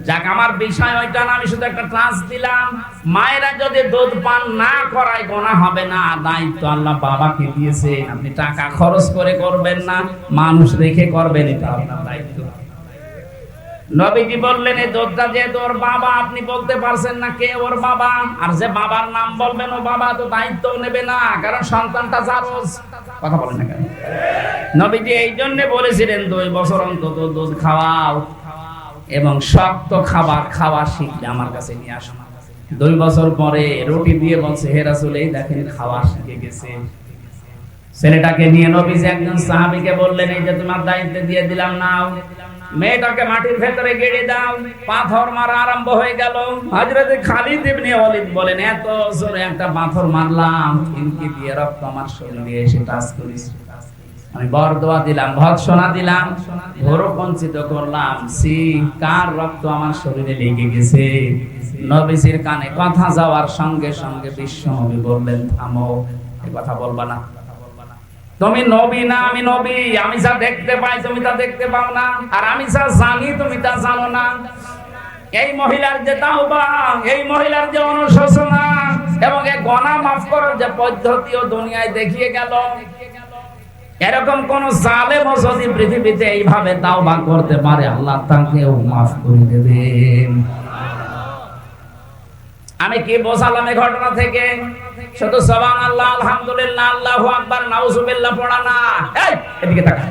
যাক, আমার বিষয় ওইটা না, আমি শুধু একটা ক্লাস দিলাম। মায়েরা যদি দুধ পান না করায় গোনা হবে না, দায়িত্ব আল্লাহ বাবাকে দিয়েছে। আপনি টাকা খরচ করে করবেন না, মানুষ রেখে করবেন, এটা আপনার দায়িত্ব। নবীজি বললেন এই দুধটা যেহেতু ওর বাবা, আপনি বলতে পারছেন না কে ওর বাবা, আর যে বাবার নাম বলবেন ও বাবা তো দায়িত্ব নেবে না, কারণ সন্তানটা জারজ। কথা বলেন না কেন? নবীজি এই জন্য বলেছিলেন 2 বছর অন্তত দুধ খাওয়াও এবং শক্ত খাবার খাওয়া শিখলে আমার কাছে নিয়ে আসো। 2 বছর পরে রুটি দিয়ে বলছে হে রাসূল এই দেখেন খাওয়া শিখে গেছে। ছেলেটাকে নিয়ে নবীজি একজন সাহাবীকে বললেন এই যে তোমার দায়িত্ব দিয়ে দিলাম, নাও মেয়েটাকে মাটির ভেতরে গেড়ে দাও। পাথর মারা আরম্ভ হয়ে গেল। হযরত খালিদ ইবনে ওয়ালিদ বলেন এত জোরে একটা পাথর মারলাম, কিন্তু দিয়ে রক্ত আমার শরীরে এসে টাচ করেছে। আমি বরদোয়া দিলাম, ভৎসনা দিলাম, ভোরকঞ্চিত করলাম, সি কার রক্ত আমার শরীরে লেগে গেছে। নবীজির কানে কথা যাওয়ার সঙ্গে সঙ্গে বিশ্বনবী বললেন থামো, এই কথা বলবা না। তুমি নবী না আমি নবী, আমি যা দেখতে পাই তুমি তা দেখতে পাও না, আর আমি যা জানি তুমি তা জানো না। এই মহিলার যে তাওবা, এই মহিলার যে অনুশোচনা এবং এই গুনাহ মাফ করার যে পদ্ধতি ও দুনিয়ায় দেখিয়ে গেল, এরকম কোন জালেম যদি পৃথিবীতে এইভাবে তাওবা করতে পারে আল্লাহ তাকেও মাফ করে দেবেন। আমি কি বোঝালাম এই ঘটনা থেকে? শুধু সুবহানাল্লাহ, আলহামদুলিল্লাহ, আল্লাহু আকবার, নাউজুবিল্লাহ পড়া না। এই এদিকে তাকা।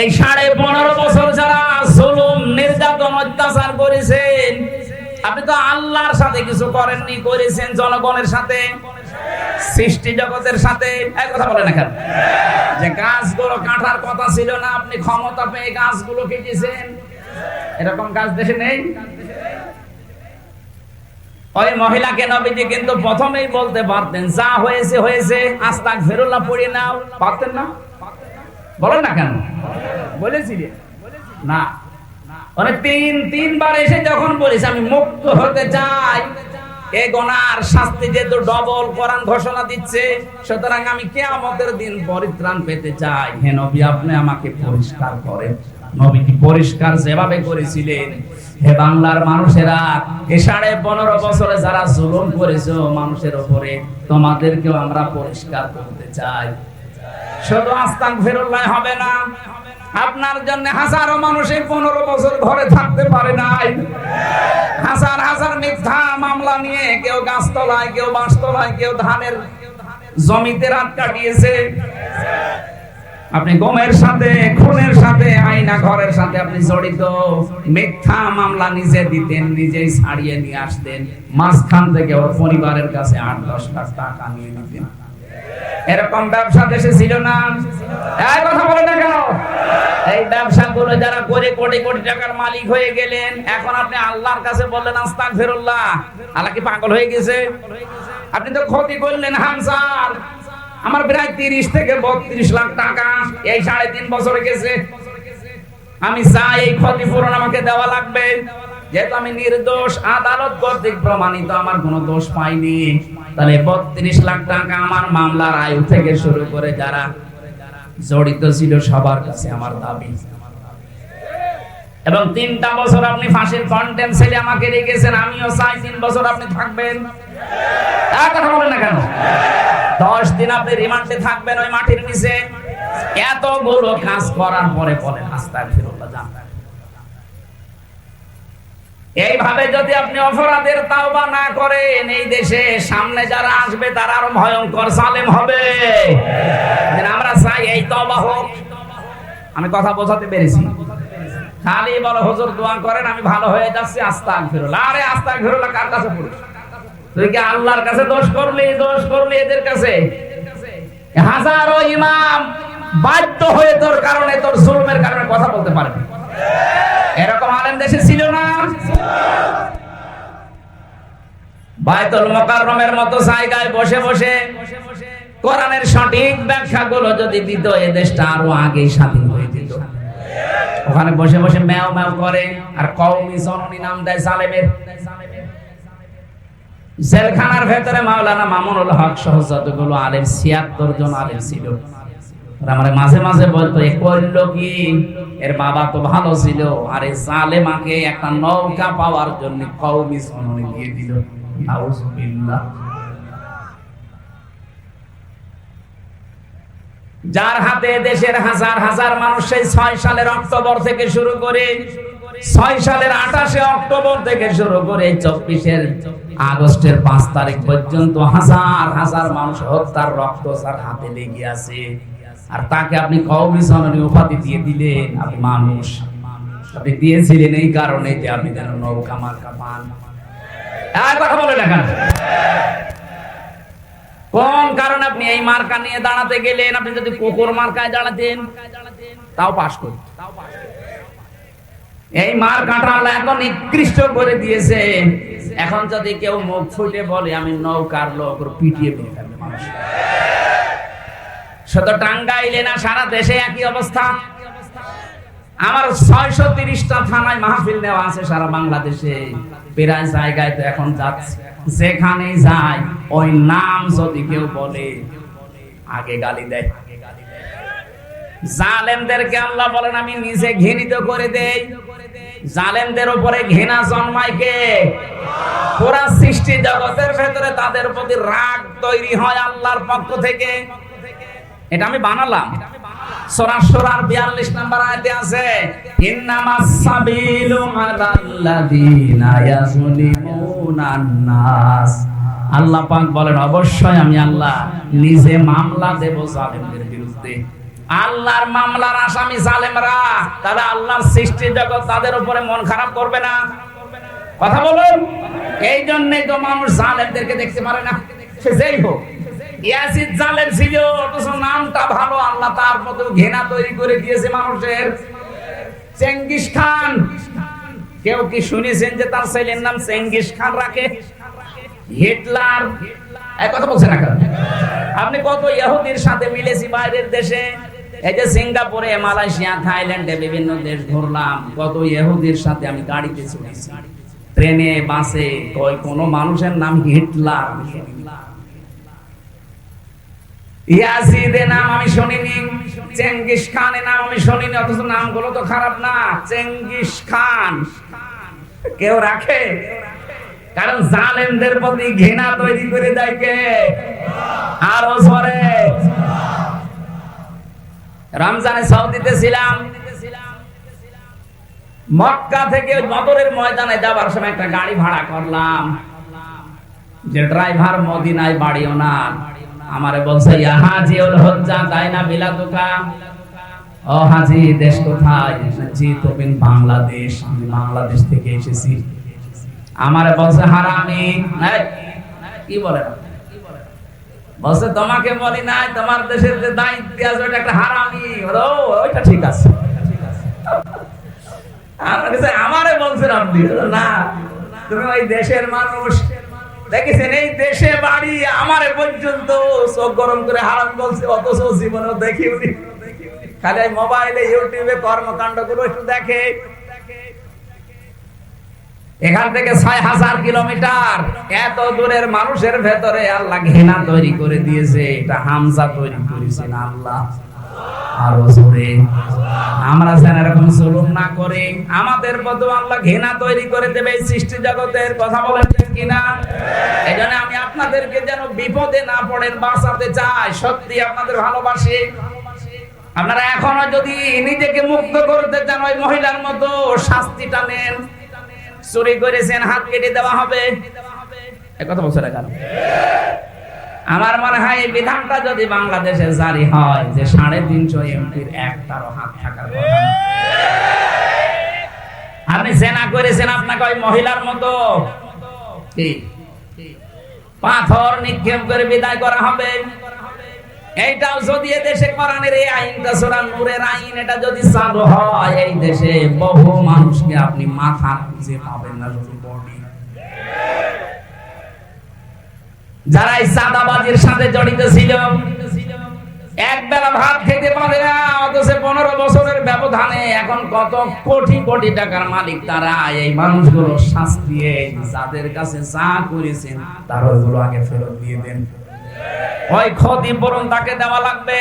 এই 15.5 বছর যারা জুলুম, নির্যাতন, অত্যাচার করেছেন, আপনি তো আল্লাহর সাথে কিছু করেননি, করেছেন জনগণের সাথে। সৃষ্টি জগতের সাথে এক কথা বলে না কেন? যে গাছগুলো কাটার কথা ছিল না, আপনি ক্ষমতা পেয়ে গাছগুলো কেটেছেন, এরকম গাছ দেশে নেই। ওই মহিলাকে নবীজি কিন্তু প্রথমেই বলতে পারতেন, যা হয়েছে হয়েছে, আস্তাগফিরুল্লাহ পড়ে নাও, পারতেন না? বলেন না কেন? বলেছিলেন না? মানে তিনবার এসে যখন বলিস আমি মুক্ত হতে চাই, এই গুনার শাস্তি যেহেতু ডবল কোরআন ঘোষণা দিচ্ছে, সুতরাং আমি কিয়ামতের দিন পরিত্রাণ পেতে চাই, হে নবী আপনি আমাকে পরিষ্কার করেন। নবীজি পরিষ্কার যেভাবে করেছিলেন, হে বাংলার মানুষেরা, এই 15.5 বছরে যারা জুলুম করেছো মানুষের উপরে, তোমাদেরকেও আমরা পরিষ্কার করতে চাই। শুধু আস্তাগফিরুল্লাহ হবে না, আপনার জন্য হাজারো মানুষ 15 বছর ঘরে থাকতে পারে নাই, হাজার হাজার মিথ্যা মামলা নিয়ে কেউ গাছতলায়, কেউ বাঁশতলায়, কেউ ধানের জমিতে রাত কাটিয়েছে। আপনি গমের সাথে, খুনের সাথে, আয়না ঘরের সাথে আপনি জড়িত, মিথ্যা মামলা নিজে দিতেন, নিজেই ছাড়িয়ে নিয়ে আসতেন, মাঝখান থেকে ওর পরিবারের কাছে 8-10 লাখ টাকা নিয়ে নিতেন। এরকম ব্যবসা দেশে ছিল না? এই কথা বলে না কেন? এই ব্যবসাগুলো যারা করে কোটি কোটি টাকার মালিক হয়ে গেলেন, এখন আপনি আল্লাহর কাছে বললেন আস্তাগফিরুল্লাহ, আল্লাহ কি পাগল হয়ে গেছে? আপনি তো ক্ষতি করলেন হামসার, আমার প্রায় 30 থেকে 32 লাখ টাকা এই 3.5 বছরে গেছে, আমি চাই এই ক্ষতিপূরণ আমাকে দেওয়া লাগবে, যেহেতু আমি নির্দোষ, আদালত কর্তৃক প্রমাণিত আমার কোনো দোষ পাইনি। তাহলে 32 লাখ টাকা আমার মামলার আয়ু থেকে শুরু করে যারা জড়িত ছিল সবার কাছে আমার দাবি। এবং 3টা বছর আপনি ফাঁসির কন্টেন্ট ছেলে আমাকে রেখেছেন, আমিও চাই 3 বছর আপনি থাকবেন। আর কথা বলেন না কেন? 10 দিন আপনি রিমান্ডে থাকবেন ওই মাটির নিচে। এতগুলো কাজ করার পরে বলেন আস্তাগফিরুল্লাহ জান। এইভাবে যদি আপনি অপরাধের তাওবা না করেন, এই দেশে সামনে যারা আসবে তারা আরো ভয়ঙ্কর জালেম হবে। আমরা চাই এই তওবা হোক। আমি কথা বোঝাতে পেরেছি? খালি বলো হুজুর দোয়া করেন আমি ভালো হয়ে যাচ্ছি, আস্তাগফিরুল্লাহ। আরে আস্তাগফিরুল্লাহ কার কাছে পড়িস? তুই কি আল্লাহর কাছে দোষ করলি এদের কাছে? হাজারো ইমাম বাধ্য হয়ে তোর কারণে, তোর জুলুমের কারণে কথা বলতে পারবে। এরকম আলেম দেশে ছিল না? বাইতুল মুকাররমের মতো জায়গায় বসে বসে কোরআনের সঠিক ব্যাখ্যাগুলো যদি দিত, এই দেশটা আরো আগেই স্বাধীন হয়ে যেত। ওখানে বসে বসে ম্যাও ম্যাও করে আর কওমি জননী নাম দেয় জালেমের। জেলখানার ভেতরে মাওলানা মামুনুল হক সহ যতগুলো আলেম, 76 জন আলেম ছিল। আমার মাঝে মাঝে বলতো এ করলো কি, এর বাবা তো ভালো ছিল, আর এই জালেমাকে একটা নৌকা পাওয়ার জন্য কওমি জননী দিয়ে দিল। নাউজুবিল্লাহ। যার হাতে দেশের হাজার হাজার মানুষ সেই 6 সালের অক্টোবর থেকে শুরু করে, 6 সালের 28 অক্টোবর থেকে শুরু করে 24 আগস্টের 5 তারিখ পর্যন্ত হাজার হাজার মানুষ হত্যার রক্ত যার হাতে লেগে আছে, আর তাকে আপনি কওমি জননী উপাধি দিয়ে দিলেন। আপনি মানুষ, আপনি দিয়েছিলেন এই কারণে যে আপনি যেন নৌকা মার্কা পান। আর কথা বলে না কেন? কোন কারণে আপনি এই মার্কা নিয়ে দাঁড়াতে গেলেন? আপনি যদি কুকুর মার্কায় দাঁড়াতেন তাও পাস করতেন। এই মার্কাটা আল্লাহ এত নিকৃষ্ট করে দিয়েছে, এখন যদি কেউ মুখ ফুটে বলে আমি নৌকার লোক, পিটিয়ে মেরে ফেলবে মানুষ। শুধু টাঙ্গাইলে না, সারা দেশে একই অবস্থা। আমার 630টা থানায় মাহফিল নেওয়া আছে সারা বাংলাদেশে, প্রায় জায়গায় তো এখন যাচ্ছে, যেখানে যায় ওই নাম যদি কেউ বলে আগে গালি দেয়। জালেমদেরকে আল্লাহ বলেন আমি নিজে ঘৃণিত করে দেই। জালেমদের উপরে ঘৃণা জন্মায় কে? পুরা সৃষ্টি জগতের ভেতরে তাদের প্রতি রাগ তৈরি হয় আল্লাহর পক্ষ থেকে। এটা আমি বানালাম। সূরা শুরার 42 নম্বর আয়াতে আছে ইন্নামাস সাবিলু আলাল্লাযিনা ইয়াযলিমুনান নাস। আল্লাহ পাক বলেন অবশ্যই আমি আল্লাহ নিজে মামলা দেব জালেমদের বিরুদ্ধে। আল্লাহর মামলার আসামি জালেমরা, তাহলে আল্লাহর সৃষ্টি জগৎ তাদের উপরে মন খারাপ করবে না? কথা বলুন। এই জন্যই তো মানুষ জালেমদেরকে দেখতে পারে না, সে যেই হোক। ইয়াসিদ জালেম ছিল, অথচ নামটা ভালো, আল্লাহ তার মতো ঘৃণা তৈরি করে দিয়েছে মানুষের। চেঙ্গিস খান, কেউ কি শুনেছেন যে তার ছেলের নাম চেঙ্গিস খান রাখে? হিটলার, এই কথা বলছেন না কেন? আপনি কত ইহুদির সাথে মিলেছি বাইরের দেশে, এই যে সিঙ্গাপুরে, মালয়েশিয়া, থাইল্যান্ডে বিভিন্ন দেশ ঘুরলাম, কত ইহুদির সাথে আমি গাড়িতে চড়েছি, ট্রেনে, বাসে, কোন মানুষের নাম হিটলার আমি শুনিনি। ইয়াজিদের নাম আমি শুনিনি, চেঙ্গিস খানের নাম আমি শুনিনি, অথচ নামগুলো তো খারাপ না। চেঙ্গিস খান কেউ রাখে? কারণ জালেমদের প্রতি ঘৃণা তৈরি করে দেয় কে? আরো জোরে। রমজানে সৌদিতে ছিলাম, মক্কা থেকে বদরের ময়দানে যাবার সময় একটা গাড়ি ভাড়া করলাম, যে ড্রাইভার মদিনায় বাড়ি ওনার, আমারে বলছে ইয়া হাজিউল হুজ্জা দাইনা বিলাদুকা, ও হাজি দেশ কোথায়? জি তুমি বাংলাদেশ। আমি বাংলাদেশ থেকে এসেছি। আমারে বলছে হারামি। কি বলে? বলছে তোমাকে বলি নাই, তোমার দেশের যে দায়িত্ব আছে ওটা একটা হারামি। ওইটা ঠিক আছে। আমারে বলছেন আপনি? না, তুমি ওই দেশের মানুষ, দেখেছেন এই দেশে বাড়ি, আমারে পর্যন্ত চোখ গরম করে হারাম বলছে, অথচ জীবনেও দেখিওনি। খালি মোবাইলে, ইউটিউবে কর্মকাণ্ড গুলো একটু দেখে। এখান থেকে ৬,০০০ কিলোমিটার, এত দূরের মানুষের ভেতরে আল্লাহ ঘৃণা তৈরি করে দিয়েছে। এটা হামজা তৈরি করেছেন আল্লাহ। আরো জোরে। আমরা যেন এরকম জুলুম না করি, আমাদের মতো আল্লাহ ঘৃণা তৈরি করে দেবে এই সৃষ্টি জগতের। কথা বলেন ঠিক কিনা? এই জন্য আমি আপনাদেরকে যেন বিপদে না পড়েন বাঁচাতে চাই। সত্যি আপনাদের ভালোবাসি। আপনারা এখনো যদি নিজেকে মুক্ত করতে চান, ওই মহিলার মতো শাস্তিটা নেন। চুরি করেছেন, হাত কেটে দেওয়া হবে। এই কথা বলছে না কেন? আমার মনে হয় এই বিধানটা যদি বাংলাদেশে জারি হয়, যে 350 এমপির একটারও হাত থাকার কথা না। আপনি জেনা করেছেন, আপনাকে ওই মহিলার মতো পাথর নিক্ষেপ করে বিদায় করা হবে। এইটাও যদি দেশে কোরআনের এই আইনটা, সূরা নূরের আইন, এটা যদি চালু হয়, এই দেশে বহু মানুষকে আপনি মাথা খুঁজে পাবেন না। যারা এই চাঁদাবাজির সাথে জড়িত ছিল, এক বেলা ভাত খেতে পারে না, অথচ 15 বছরের ব্যবধানে এখন কত কোটি কোটি টাকার মালিক তারা। এই মানুষগুলো শাস্তি, যাদের কাছে যা করেছেন তার ওইগুলো আগে ফেরত দিয়ে দেন। ওই ক্ষতিপূরণ তাকে দেওয়া লাগবে।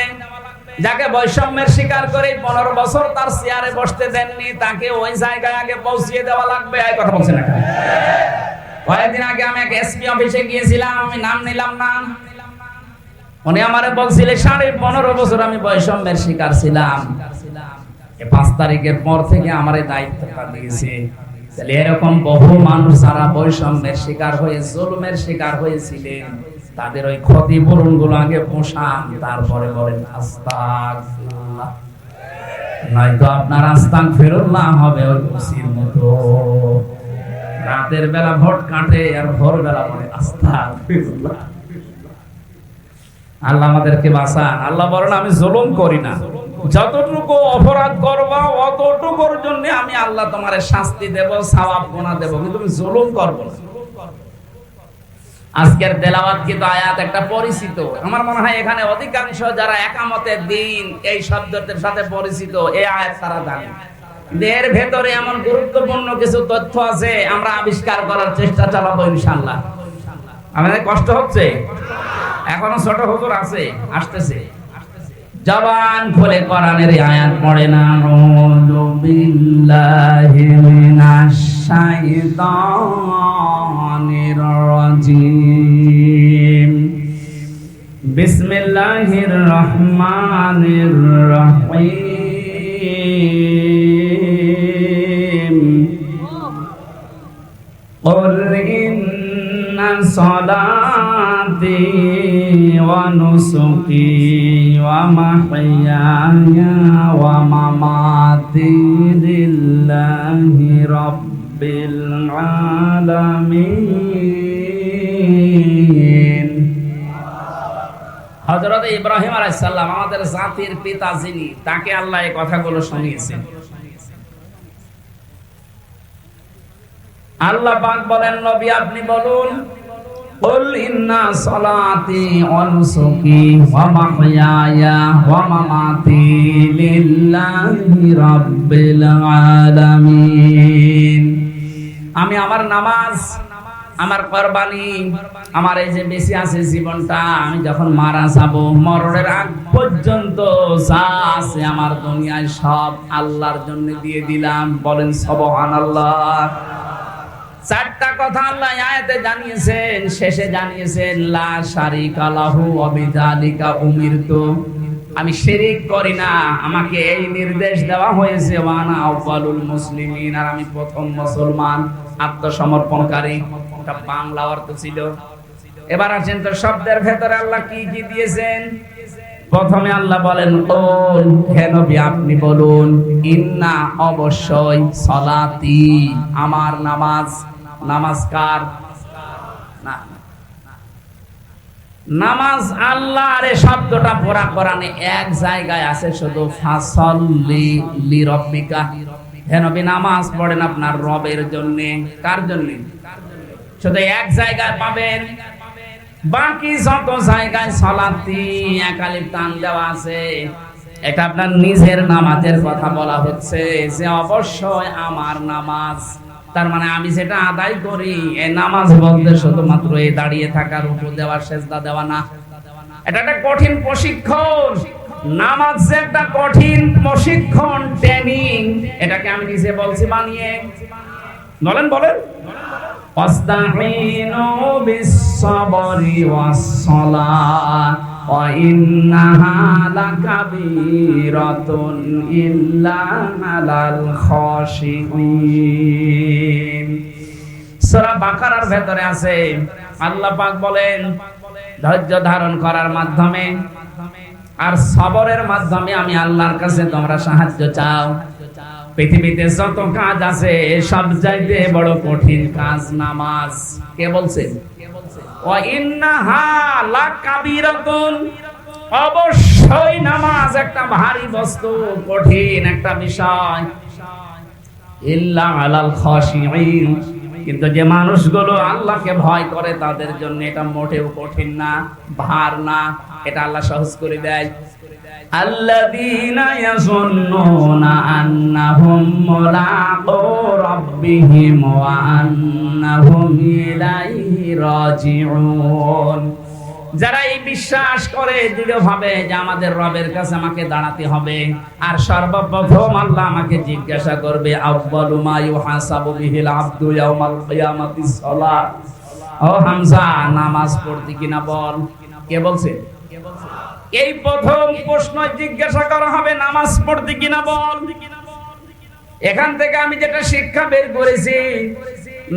যাকে বৈষম্যের শিকার করে 15 বছর তার চেয়ারে বসতে দেননি, তাকে ওই জায়গায় আগে পৌঁছিয়ে দেওয়া লাগবে। এই কথা বলছেন না? কয়েকদিন আগে আমি এক এসপি অফিসে গিয়েছিলাম, আমি নাম নিলাম না। উনি আমারে বলছিল 15.5 বছর আমি বৈষম্যের শিকার ছিলাম, 5 তারিখের পর থেকে আমার এই দায়িত্বটা দিয়েছে। তাহলে এরকম বহু মানুষ যারা বৈষম্যের শিকার হয়ে, জুলুমের শিকার হয়েছিলেন, তাদের ওই ক্ষতিপূরণ গুলো আগে পোষান, তারপরে বলেন আস্তাগফিরুল্লাহ। নয়তো আপনার আস্তাগফিরুল্লাহ হবে ওই কুসির মতো, রাতের বেলা ভোট কাটে আর ভোরবেলা বলে আস্তাগফিরুল্লাহ। আল্লাহ আমাদেরকে বাঁচান। আল্লাহ বলেন আমি জুলুম করি না, যতটুকু অপরাধ করবা অতটুকুর জন্য আমি আল্লাহ তোমারে শাস্তি দেব, সওয়াব গুনাহ দেব, কিন্তু তুমি জুলুম করব না। আজকের তেলাওয়াত কিন্তু আয়াত একটা পরিচিত। আমার মনে হয় এখানে অধিকাংশ যারা একামতের দিন এই শব্দের সাথে পরিচিত, এই আয়াত তারা জানে। এর ভেতরে এমন গুরুত্বপূর্ণ কিছু তথ্য আছে, আমরা আবিষ্কার করার চেষ্টা চালাবো ইনশাআল্লাহ। আমাদের কষ্ট হচ্ছে, এখনো ছোট হুজুর আছে, আসতেছে, জবান খুলে কোরআনের আয়াত পড়ে না। আউযু বিল্লাহি মিনাশ শাইতানির রাজিম। বিসমিল্লাহির রহমানির রহিম। কুল ইন্না সালাতি ওয়া নুসুকি ওয়া মাহইয়ায়া ওয়া মামাতি লিল্লাহি রাব্বিল আলামিন হযরত ইব্রাহিম আলাইহিস সালাম আমাদের জাতির পিতা যিনি, তাকে আল্লাহ এই কথাগুলো শুনিয়েছেন। আল্লাহ পাক বলেন, নবী আপনি বলুন, কুল ইন্না সালাতি ওয়া নুসুকি ওয়া মাহইয়ায়া ওয়া মামাতি লিল্লাহি রাব্বিল আলামিন। আমি আমার নামাজ, আমার কুরবানি, আমার এই যে বেঁচে আছে জীবনটা, আমি যখন মারা যাব, মরণের আগ পর্যন্ত যা আছে আমার দুনিয়ায় সব আল্লাহর জন্য দিয়ে দিলাম। বলেন সুবহানাল্লাহ। চারটা কথা আল্লাহ আয়াতে জানিয়েছেন, শেষে জানিয়েছেন লা শারিকা লাহু ওয়া বিযালিকা উমিরতু, আমি শিরিক করি না, আমাকে এই নির্দেশ দেওয়া হয়েছে, ওয়া আনা আউয়ালুল মুসলিমিন, আর আমি প্রথম মুসলমান আত্মসমর্পণকারী। এটা বাংলা অর্থ ছিল। এবার আসেন তো শব্দের ভেতরে আল্লাহ কি কি দিয়েছেন। প্রথমে আল্লাহ বলেন, কুল হে নবী আপনি বলুন, ইন্না অবশ্যই, সালাতি আমার নামাজ। নামাজ কার? না, নামাজ আল্লাহর। এই শব্দটা পুরা কোরআনে এক জায়গায় আছে শুধু, ফাসাল্লি লিরাব্বিকা, হে নবী নামাজ পড়েন আপনার রবের জন্য। কার জন্য? শুধু এক জায়গায় পাবেন, বাকি যত জায়গায় সালাতি একালিফ টান দেওয়া আছে, এটা আপনার নিজের নামাজের কথা বলা হচ্ছে যে অবশ্যই আমার নামাজ। তার মানে আমি যেটা আদায় করি, এই নামাজ বলতে শুধুমাত্র এই দাঁড়িয়ে থাকা, রুকু দেওয়া, সেজদা দেওয়া না। এটা একটা কঠিন প্রশিক্ষণ। নামাজ যে একটা কঠিন প্রশিক্ষণ, ট্রেনিং, এটাকে আমি নিজে বলছি বানিয়ে। বলেন বলেন, ওয়াস্তাঈনু বিস-সাবরি ওয়াস-সালাহ ওয়া ইন্নাহা লাকাবীরাতুন ইল্লা আলাল খাশিঈন। সূরা বাকারার ভেতরে আছে, আল্লাহ পাক বলেন ধৈর্য ধারণ করার মাধ্যমে আর সবরের মাধ্যমে আমি আল্লাহর কাছে তোমরা সাহায্য চাও। পৃথিবীতে যত কাজ আছে সব চাইতে বড় কঠিন কাজ নামাজ। কে বলছেন? ওয়া ইন্নাহা লাকাবীরাতুন, অবশ্যই নামাজ একটা ভারী বস্তু, কঠিন একটা বিষয়। ইল্লা আলাল খাশিঈন, কিন্তু যে মানুষগুলো আল্লাহকে ভয় করে তাদের জন্য এটা মোটেও কঠিন না, ভার না, এটা আল্লাহ সহজ করে দেয়। আল্লাযীনা ইয়াযুন্নুনা আন্নাহুম মুলাকু রাব্বিহিম ওয়া আন্নাহুম ইলাইহি রাজিউন, যারা এই বিশ্বাস করে দৃঢ়ভাবে যে আমাদের রবের কাছে আমাকে দাঁড়াতে হবে, আর সর্বপ্রথম আল্লাহ আমাকে জিজ্ঞাসা করবে, আউয়ালু মা ইউহাসাবু বিহিল আবদু ইয়াউমাল কিয়ামাতিস সালাত। ও হামজা, নামাজ পড়তে কিনা বল। কে বলছে? এই প্রথম প্রশ্ন জিজ্ঞাসা করা হবে, নামাজ পড়তে কিনা বল। এখান থেকে আমি যেটা শিক্ষা বের করেছি,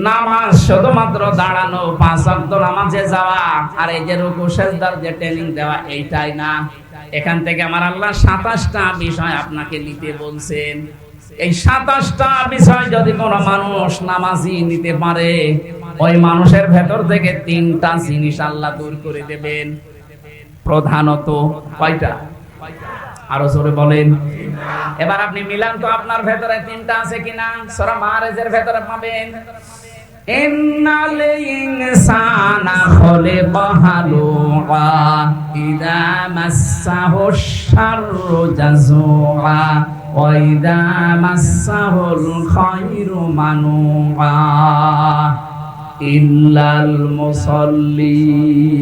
নামাজ শুধুমাত্র দাঁড়ানো, 5 ওয়াক্ত নামাজে যাওয়া, আর এই যে রুকু সিজদার যে ট্রেনিং দেওয়া, এইটাই না। এখান থেকে আমার আল্লাহ 27টা বিষয় আপনাকে নিতে বলছেন। এই 27টা বিষয় যদি কোনো মানুষ নামাজি নিতে পারে, ওই মানুষের ভেতর থেকে 3টা জিনিস আল্লাহ দূর করে দেবেন। প্রধানত কয়টা? আরো জোরে বলেন। এবার আপনি মিলান তো আপনার ভেতরে 3টা আছে কিনা। সূরা মাআরিজের ভেতরে পাবেন, ইন্নাল ইনসানা খুলিকা হালুআ ইযা মাসসাহুশ শাররু জাযুআ ওয়া ইযা মাসসাহুল খায়রু মানুআ ইল্লাল মুসাল্লিন।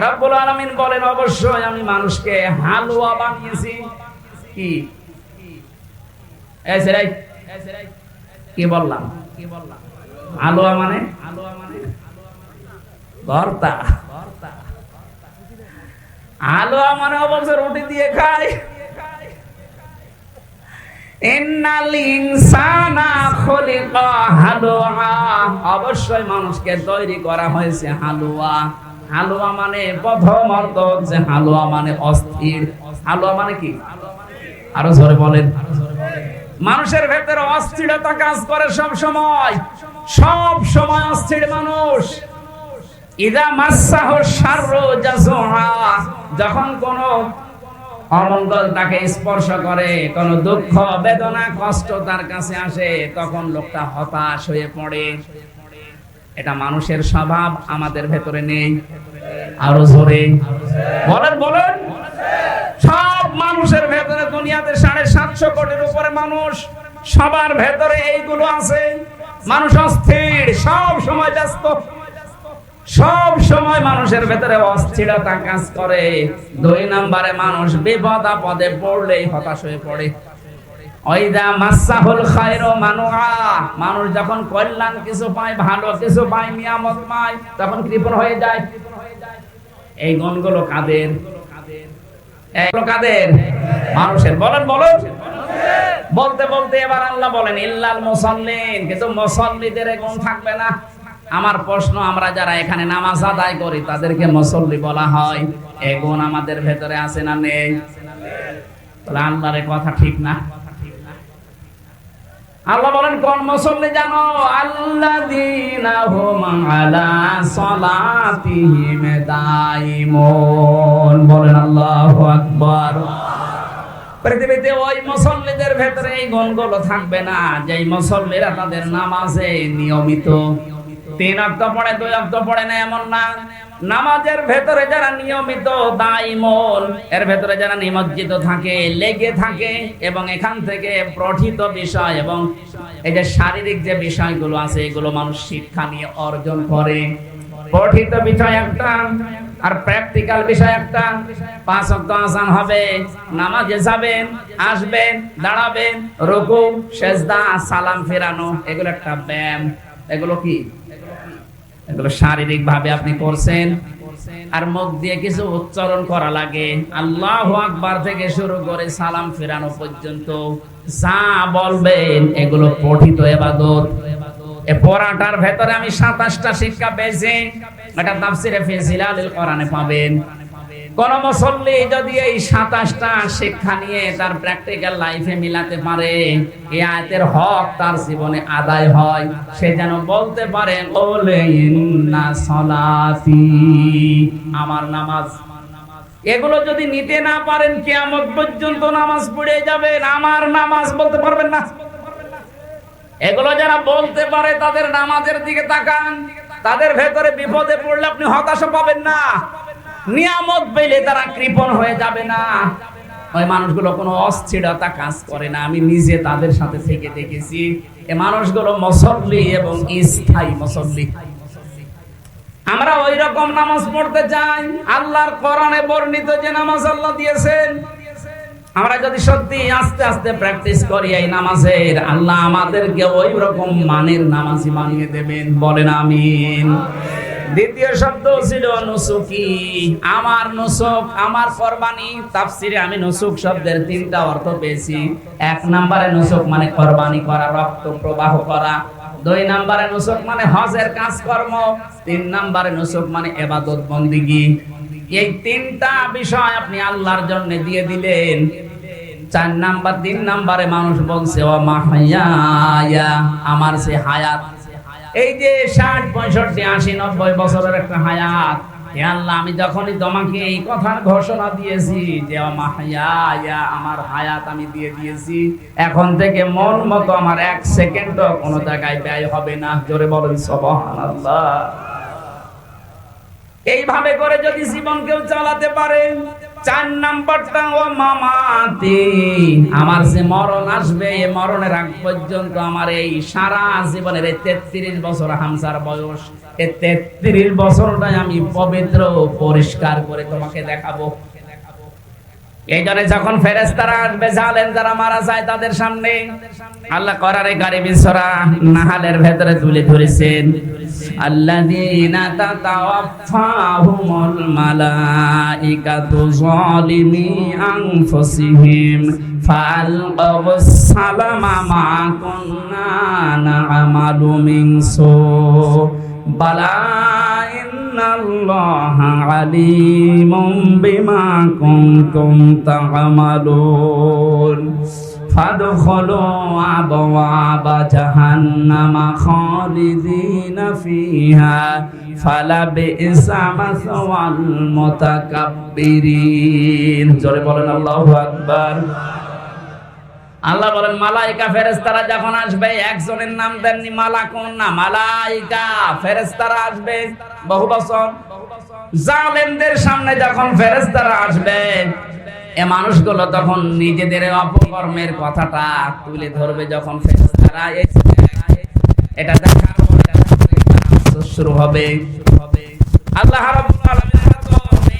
রব্বুল আলামিন বলেন, অবশ্যই আমি মানুষকে হালুয়া বানিয়েছি। কি কি বললাম? হালুয়া মানে ভর্তা। হালুয়া মানে অবশ্যই রুটি দিয়ে খায়। ইন্নাল ইনসানা খুলিকা হালুআ, অবশ্যই মানুষকে তৈরি করা হয়েছে হালুয়া। হালুয়া মানে প্রথম অর্থ হচ্ছে হালুয়া মানে অস্থির। হালুয়া মানে কি? আরো জোরে বলেন। মানুষের ভেতরে অস্থিরতা কাজ করে সব সময়, সব সময় অস্থির মানুষ। ইদা মাসসাহু শাররু জাযুআ, যখন কোন অমঙ্গল তাকে স্পর্শ করে, কোন দুঃখ বেদনা কষ্ট তার কাছে আসে, তখন লোকটা হতাশ হয়ে পড়ে। এটা মানুষের স্বভাব, আমাদের ভেতরে নেই। আরো জোরে বলেন বলেন। সব মানুষের ভেতরে, দুনিয়াতে 750 কোটির উপরে মানুষ, সবার ভেতরে এইগুলো আছে। মানুষ অস্থির, সব সময় ব্যস্ত, সব সময় মানুষের ভেতরে অস্থিরতা কাজ করে। 2 নম্বরে মানুষ বিপদ আপদে পড়লেই হতাশ হয়ে পড়ে। ওয়াইদা মাসসাহুল খায়রু মানুআ, মানুষ যখন কল্যাণ কিছু পায়, ভালো কিছু পায়, নিয়ামত পায়, তখন কৃপণ হয়ে যায়। এই গুণগুলো কাদের? এগুলো কাদের? মানুষের। বলেন বলেন। বলতে বলতে এবার আল্লাহ বলেন ইল্লাল মুসাল্লিন, কিন্তু মুসাল্লিদের গুণ থাকবে না। আমার প্রশ্ন, আমরা যারা এখানে নামাজ আদায় করি তাদেরকে মুসল্লি বলা হয়, এই গুণ আমাদের ভেতরে আছে না নেই? তাহলে আল্লাহর কথা ঠিক না। আল্লাহ বলেন কোন মুসল্লি জানো? আল্লাযীনা হুম আলা সালাতিহিম দাইমুন। বলেন আল্লাহু আকবার। পৃথিবীতে ওই মুসল্লিদের ভেতরে এই গুণগুলো থাকবে না, যেই মুসল্লিরা তাদের নামাজে নিয়মিত। 3 ওয়াক্ত পড়ে, 2 ওয়াক্ত পড়ে না এমন না। নামাজের ভেতরে যারা নিয়মিত, দাইমুন, এর ভেতরে যারা নিমজ্জিত থাকে, লেগে থাকে, এবং এখান থেকে পঠিত বিষয় এবং এই যে শারীরিক যে বিষয়গুলো আছে এগুলো মানুষ শিক্ষা নিয়ে অর্জন করে। পঠিত বিষয় একটা আর প্র্যাকটিক্যাল বিষয় একটা। 5 ওয়াক্ত আযান হবে, নামাজে যাবেন, আসবেন, দাঁড়াবেন, রুকু, সিজদা, সালাম ফেরানো, এগুলো একটা ব্যায়াম। এগুলো কি? এগুলো শারীরিক ভাবে আপনি করছেন, আর মুখ দিয়ে কিছু উচ্চারণ করা লাগে। আল্লাহু আকবার থেকে শুরু করে সালাম ফেরানো পর্যন্ত যা বলবেন এগুলো পঠিত ইবাদত। এই পড়াটার ভেতরে আমি 27টা শিক্ষা পেয়েছি, এটা তাফসিরে ফি জিলালিল কোরআনে পাবেন। কোন মুসল্লি যদি এই 27টা শিক্ষা নিয়ে তার প্র্যাকটিক্যাল লাইফে মিলাতে পারে, এই আয়াতের হক তার জীবনে আদায় হয়, সে যেন বলতে পারে ওলে ইন্না সালাতি, আমার নামাজ। এগুলো যদি নিতে না পারেন, কিয়ামত পর্যন্ত নামাজ পড়ে যাবেন, আমার নামাজ বলতে পারবেন না। এগুলো যারা বলতে পারে তাদের নামাজের দিকে তাকান, তাদের ভেতরে বিপদে পড়লে আপনি হতাশা পাবেন না, নিয়ামত পেলে তারা কৃপণ হয়ে যাবে না। ওই মানুষগুলো কোনো অস্থিরতা কাজ করে না, আমি নিজে তাদের সাথে থেকে দেখেছি। এই মানুষগুলো মুসল্লি এবং স্থায়ী মুসল্লি। আমরা ওই রকম নামাজ পড়তে চাই, আল্লাহর কোরআনে বর্ণিত যে নামাজ আল্লাহ দিয়েছেন, আমরা যদি সত্যি আস্তে আস্তে প্র্যাকটিস করি এই নামাজের, আল্লাহ আমাদেরকে ওই রকম মানের নামাজি বানিয়ে দেবেন। বলেন আমিন। দ্বিতীয় শব্দ ছিল নুসুকি, আমার নুসুক, আমার কুরবানি। তাফসিরে আমি নুসুক শব্দের 3টা অর্থ পেয়েছি। 1 নম্বরে নুসুক মানে কুরবানি করা, রক্ত প্রবাহ করা। 2 নম্বরে নুসুক মানে হজের কাজকর্ম। 3 নম্বরে নুসুক মানে ইবাদত বন্দেগী। এই 3টা বিষয় আপনি আল্লাহর জন্য দিয়ে দিলেন। 3 নম্বরে মানুষ বলছে ও মাহইয়া, আমার সে হায়াত। এই যে 60, 65, 80, 90 বছরের একটা হায়াত, হে আল্লাহ, আমি যখনই তোমাকে এই কথার ঘোষণা দিয়েছি যে ও মাহইয়া, আমার হায়াত আমি দিয়ে দিয়েছি, এখন থেকে মন মতো আমার 1 সেকেন্ডও কোনো জায়গায় ব্যয় হবে না। জোরে বলেন সুবহানাল্লাহ। এইভাবে করে যদি জীবন কেউ চালাতে পারে। 4 নম্বরটা ও মামাতি, আমার যে মরণ আসবে, এই মরণের আগ পর্যন্ত আমার এই সারা জীবনের এই 33 বছর হামসার বয়স, এই 33 বছরটাই আমি পবিত্র পরিষ্কার করে তোমাকে দেখাবো। এই জন্য যখন ফেরেশতারা আসবে, জালেম যারা মারা যায় তাদের সামনে, আল্লাহ কোরআনে কারিমে সূরা নাহলের ভেতরে তুলে ধরেছেন, আল্লাযীনা তাতাওয়াফাহুমুল মালাইকাতু যালিমি আনফুসিহিম ফাআলকাউস সালামা মা কুন্না না'মালু মিন সু বালা ইন্নাল্লাহা আলিমুম বিমা কুনতুম তা'মালুন ফাদখুলু আবওয়াবা জাহান্নামা খালিদিনা ফিহা ফালাবিসা মাসওয়াল মুতাকাব্বিরিন। জোরে বলেন আল্লাহু আকবার। আল্লাহ বলেন মালাইকা ফেরেশতারা যখন আসবে, একজনের নাম দেননি মালাকুন না, মালাইকা ফেরেশতারা আসবে বহু বচন। জালেমদের সামনে যখন ফেরেশতারা আসবে, এ মানুষগুলো তখন নিজেদের অপকর্মের কথাটা তুলে ধরবে। যখন ফেরেশতারা এটা দেখা শুরু হবে, আল্লাহ রাব্বুল আলামিন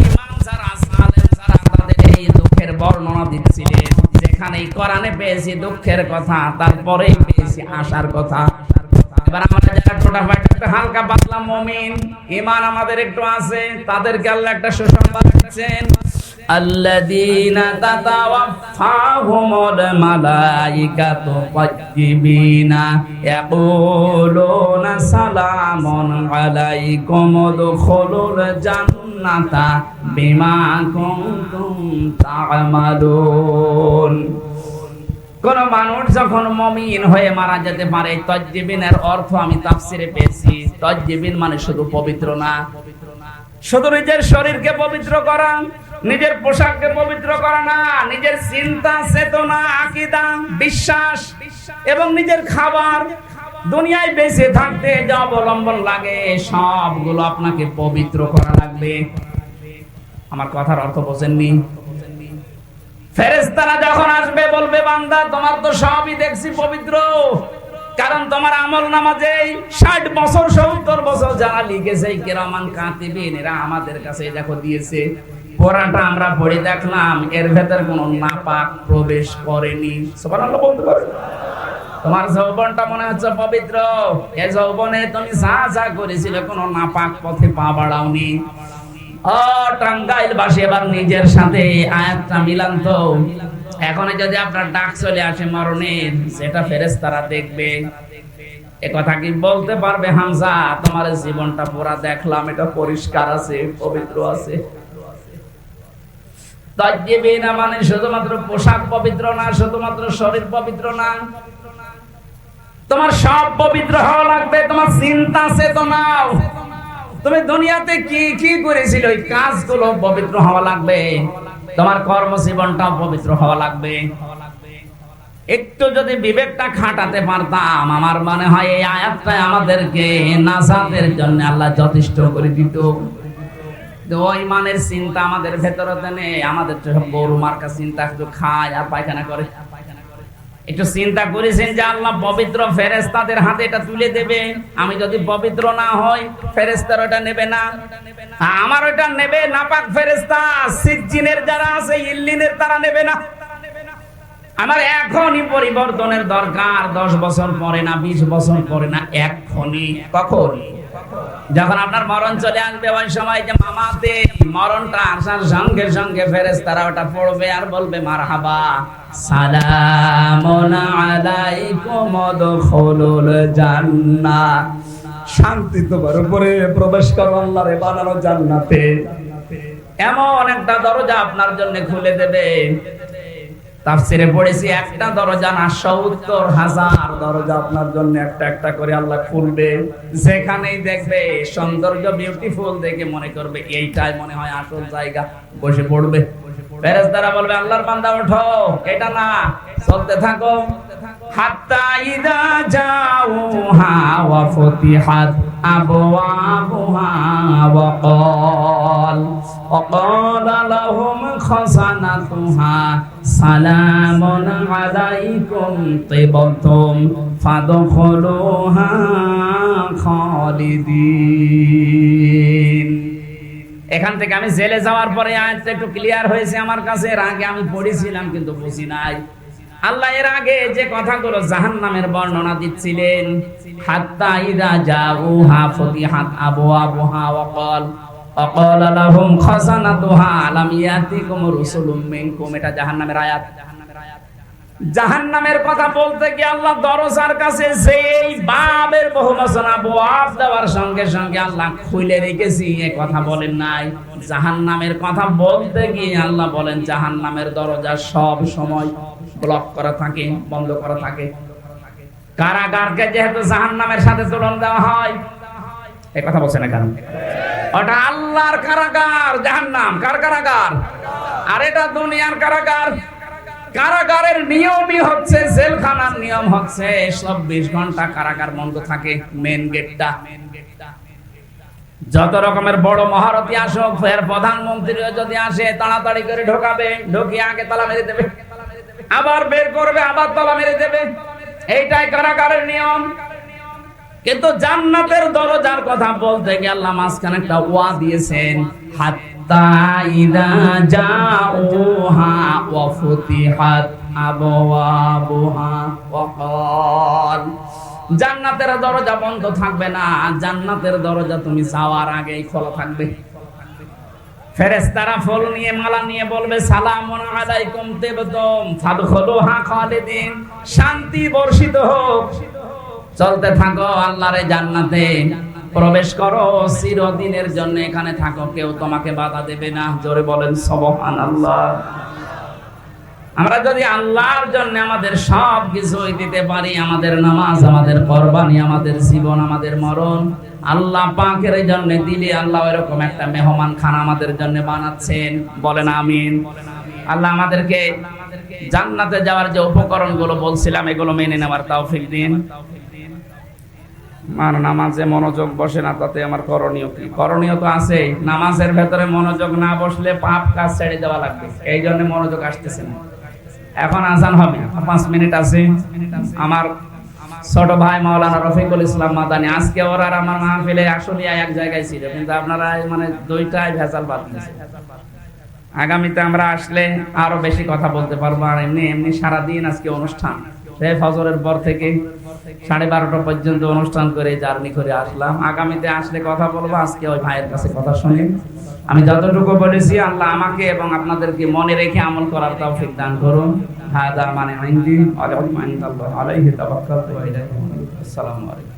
ইমাম যারা সালেম যারা তাদের এই দুঃখের বর্ণনা দিচ্ছিলেন, যেখানে কোরআনে পেয়েছি দুঃখের কথা, তারপরেই পেয়েছি আশার কথা। এবার আমরা যারা ছোটখাটো একটা হালকা পাতলা মুমিন, ঈমান আমাদের একটু আছে, তাদেরকে আল্লাহ একটা সুসংবাদ দিচ্ছেন। আল্লাযীনা তাতাওয়াফাহুমুল মালাইকাতু তাইয়্যিবিনা ইয়াকুলুনা সালামুন আলাইকুম উদখুলুল জান্নাতা বিমা কুনতুম তা'মালুন। কোন মানুষ যখন মুমিন হয়ে মারা যেতে পারে, তাইয়্যিবিনের অর্থ আমি তাফসিরে পেয়েছি, তাইয়্যিবিন মানে শুধু পবিত্র না, শুধু নিজের শরীরকে পবিত্র করা, নিজের পোশাককে পবিত্র করা না, নিজের চিন্তা চেতনা আকীদা বিশ্বাস এবং নিজের খাবার, দুনিয়ায় বেঁচে থাকতে যা অবলম্বন লাগে সবগুলো আপনাকে পবিত্র করা লাগবে। আমার কথার অর্থ বোঝেননি? ফেরেশতারা যখন আসবে বলবে বান্দা তোমার তো সবই দেখছি পবিত্র, কারণ তোমার আমলনামা যেই 60 বছর 70 বছর যারা লিখেছে কিরামান কাতিবিন, এরা আমাদের কাছে দেখো দিয়েছে, পড়াটা আমরা পড়ে দেখলাম এর ভেতর কোনো নাপাক প্রবেশ করেনি। সুবহানাল্লাহ বলতে পারেন? তোমার যৌবনটা মনে হচ্ছে পবিত্র, এই যৌবনে তুমি যা যা করেছিলে কোনো নাপাক পথে পা বাড়াওনি। ও টাঙ্গাইল বাসী, এবার নিজের সাথে আয়াতটা মিলান তো। এখন যদি আপনার ডাক চলে আসে মরণের, সেটা ফেরেশতারা দেখবে, এ কথা কি বলতে পারবে হামজা তোমার জীবনটা পুরা দেখলাম, এটা পরিষ্কার আছে, পবিত্র আছে? তাইয়্যিবিনা মানে শুধুমাত্র পোশাক পবিত্র না, শুধুমাত্র শরীর পবিত্র না, তোমার সব পবিত্র হওয়া লাগবে। তোমার চিন্তা চেতনাও, তুমি দুনিয়াতে কি কি করেছিল ওই কাজগুলো পবিত্র হওয়া লাগবে। তোমার কর্মজীবনটাও পবিত্র হওয়া লাগবে। একটু যদি বিবেকটা খাটাতে পারতাম, আমার মনে হয় এই আয়াতটা আমাদেরকে নাজাতের জন্য আল্লাহ যথেষ্ট করে দিত। ওই মানের চিন্তা আমাদের ভেতরে নেই, আমাদের তো সব গরু মার্কা চিন্তা, একটু খায় আর পায়খানা করে। একটু চিন্তা করেছেন যে আল্লাহ পবিত্র ফেরেশতাদের হাতে এটা তুলে দেবে, আমি যদি পবিত্র না হই ফেরেশতারা ওটা নেবে না, আমার ওটা নেবে নাপাক ফেরেশতা, সিজ্জিনের যারা আছে ইল্লিনের তারা নেবে না। আমার এখনই পরিবর্তনের দরকার, 10 বছর পরে না, 20 বছর পরে না, এখনই। কখন? যখন আপনার মরণ চলে আসবে, ওই সময় যে মামাতে মরণটা আসার সঙ্গে সঙ্গে ফেরেশতারা ওটা পড়বে আর বলবে মারহাবা সালামুন আলাইকুম উদখুলুল জান্নাহ, শান্তি তোমার উপরে, প্রবেশ করো আল্লাহর বানানো জান্নাতে। এমন একটা দরজা আপনার জন্য খুলে দেবে। তাফসিরে পড়েছি একটা দরজা না ৭০,০০০ দরজা আপনার জন্য একটা একটা করে আল্লাহ খুলবে। যেখানেই দেখবে সৌন্দর্য বিউটিফুল দেখে মনে করবে এইটাই মনে হয় আসল জায়গা, বসে পড়বে। ফেরেশতারা বলবে আল্লাহর বান্দা ওঠো, এটা না, চলতে থাকো। হাত্তা ইযা জাউহা ওয়া ফুতিহাত আবওয়াবুহা ওয়া ক্বালা লাহুম খাযানাতুহা সালামুন আলাইকুম তিবতুম ফাদখুলুহা খালিদিন। এখান থেকে আমি জেলে যাওয়ার পরে আয়াতটা একটু ক্লিয়ার হয়েছে আমার কাছে। এর আগে আমি পড়েছিলাম কিন্তু বুঝি নাই। আল্লাহ এর আগে যে কথাগুলো জাহান্নামের বর্ণনা দিচ্ছিলেন, হাত্তা ইযা জাউহা ফুতিহাত আবওয়াবুহা ওয়া ক্বালা লাহুম খাযানাতুহা আলাম ইয়াতিকুম রাসূলুম মিনকুম, এটা জাহান্নামের আয়াত। জাহান্নামের কথা বলতে গিয়ে আল্লাহ দরজার কাছে যেই বাবের বহুবচন আবওয়াব দেওয়ার সঙ্গে সঙ্গে আল্লাহ খুলে রেখেছি এ কথা বলেন নাই। জাহান্নামের কথা বলতে গিয়ে আল্লাহ বলেন জাহান্নামের দরজা সব সময় ব্লক করা থাকে, বন্ধ করা থাকে। কারাগারকে যেহেতু জাহান্নামের সাথে তুলনা দেওয়া হয়, এই কথা বলছে না কারণ ওটা আল্লাহর কারাগার জাহান্নাম কার কারাগার, আর এটা দুনিয়ার কারাগার। কারাগারের নিয়মই হচ্ছে, জেলখানার নিয়ম হচ্ছে 24 ঘন্টা কারাগার বন্ধ থাকে, মেন গেটটা। যত রকমের বড় মহারথী আসুক, ফের প্রধানমন্ত্রীও যদি আসে তাড়াতাড়ি করে ঢোকাবে, ঢুকিয়ে আগে তালা মেরে দেবে, আবার বের করবে, আবার তালা মেরে দেবে। এইটাই কারাগারের নিয়ম। কিন্তু জান্নাতের দরজার কথা বলতে গিয়ে আল্লাহ মাঝখানে একটা ওয়া দিয়েছেন, হাত্তা ইযা জাউহা ওয়া ফুতিহাত আবওয়াবুহা ওয়া ক্বাল, জান্নাতের দরজা বন্ধ থাকবে না, জান্নাতের দরজা তুমি যাওয়ার আগেই খোলা থাকবে। ফেরেশতারা ফুল নিয়ে, মালা নিয়ে বলবে, সালামুন আলাইকুম তিবতুম ফাদখুলুহা খালিদিন, শান্তি বর্ষিত হোক, চলতে থাকো আল্লাহর জান্নাতে, প্রবেশ করো চিরদিনের জন্য, এখানে থাকো, কেউ তোমাকে বাধা দেবে না। জোরে বলেন সুবহানাল্লাহ। আমরা যদি আল্লাহর জন্য আমাদের সব কিছুই দিতে পারি, আমাদের নামাজ, আমাদের কুরবানি, আমাদের জীবন, আমাদের মরণ আল্লাহ পাকের জন্য দিলে, আল্লাহ এরকম একটা মেহমান খানা আমাদের জন্য বানাচ্ছেন। বলেন আমিন। আল্লাহ আমাদেরকে জান্নাতে যাওয়ার যে উপকরণগুলো বলছিলাম, এগুলো মেনে নেওয়ার তৌফিক দিন। আর নামাজে মনোযোগ বসে না, তাতে আমার করণীয় কি? করণীয় তো আছে, নামাজের ভেতরে মনোযোগ না বসলে পাপ কাজ ছেড়ে দেওয়া লাগবে, এই জন্য মনোযোগ আসতেছে না। এখন আজান হবে, 5 মিনিট আছে। আমার ছোট ভাই মাওলানা রফিকুল ইসলাম মাদানী, আজকে ওরা আর আমার মাহফিলে আসলে এক জায়গায় ছিল, কিন্তু আপনারা মানে দুইটাই ভেজাল বাদ দিয়েছে। আগামীতে আমরা আসলে আরো বেশি কথা বলতে পারবো। আর এমনি সারাদিন আজকে অনুষ্ঠান, ফজরের পর থেকে 12:30 পর্যন্ত অনুষ্ঠান করে জার্নি করে আসলাম। আগামীতে আসলে কথা বলবো। আজকে ওই ভাইয়ের কাছে কথা শুনি। আমি যতটুকু বলেছি আল্লাহ আমাকে এবং আপনাদেরকে মনে রেখে আমল করার তৌফিক দান করুন। হাদা মানে ইনদি আল্লাহ আলাইহি তাওয়াক্কালতু ওয়া ইলাইহি আসসালামু আলাইকুম।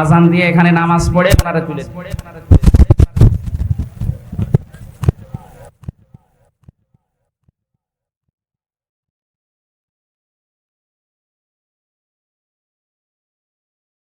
আজান দিয়ে এখানে নামাজ পড়ে আপনারা তুলে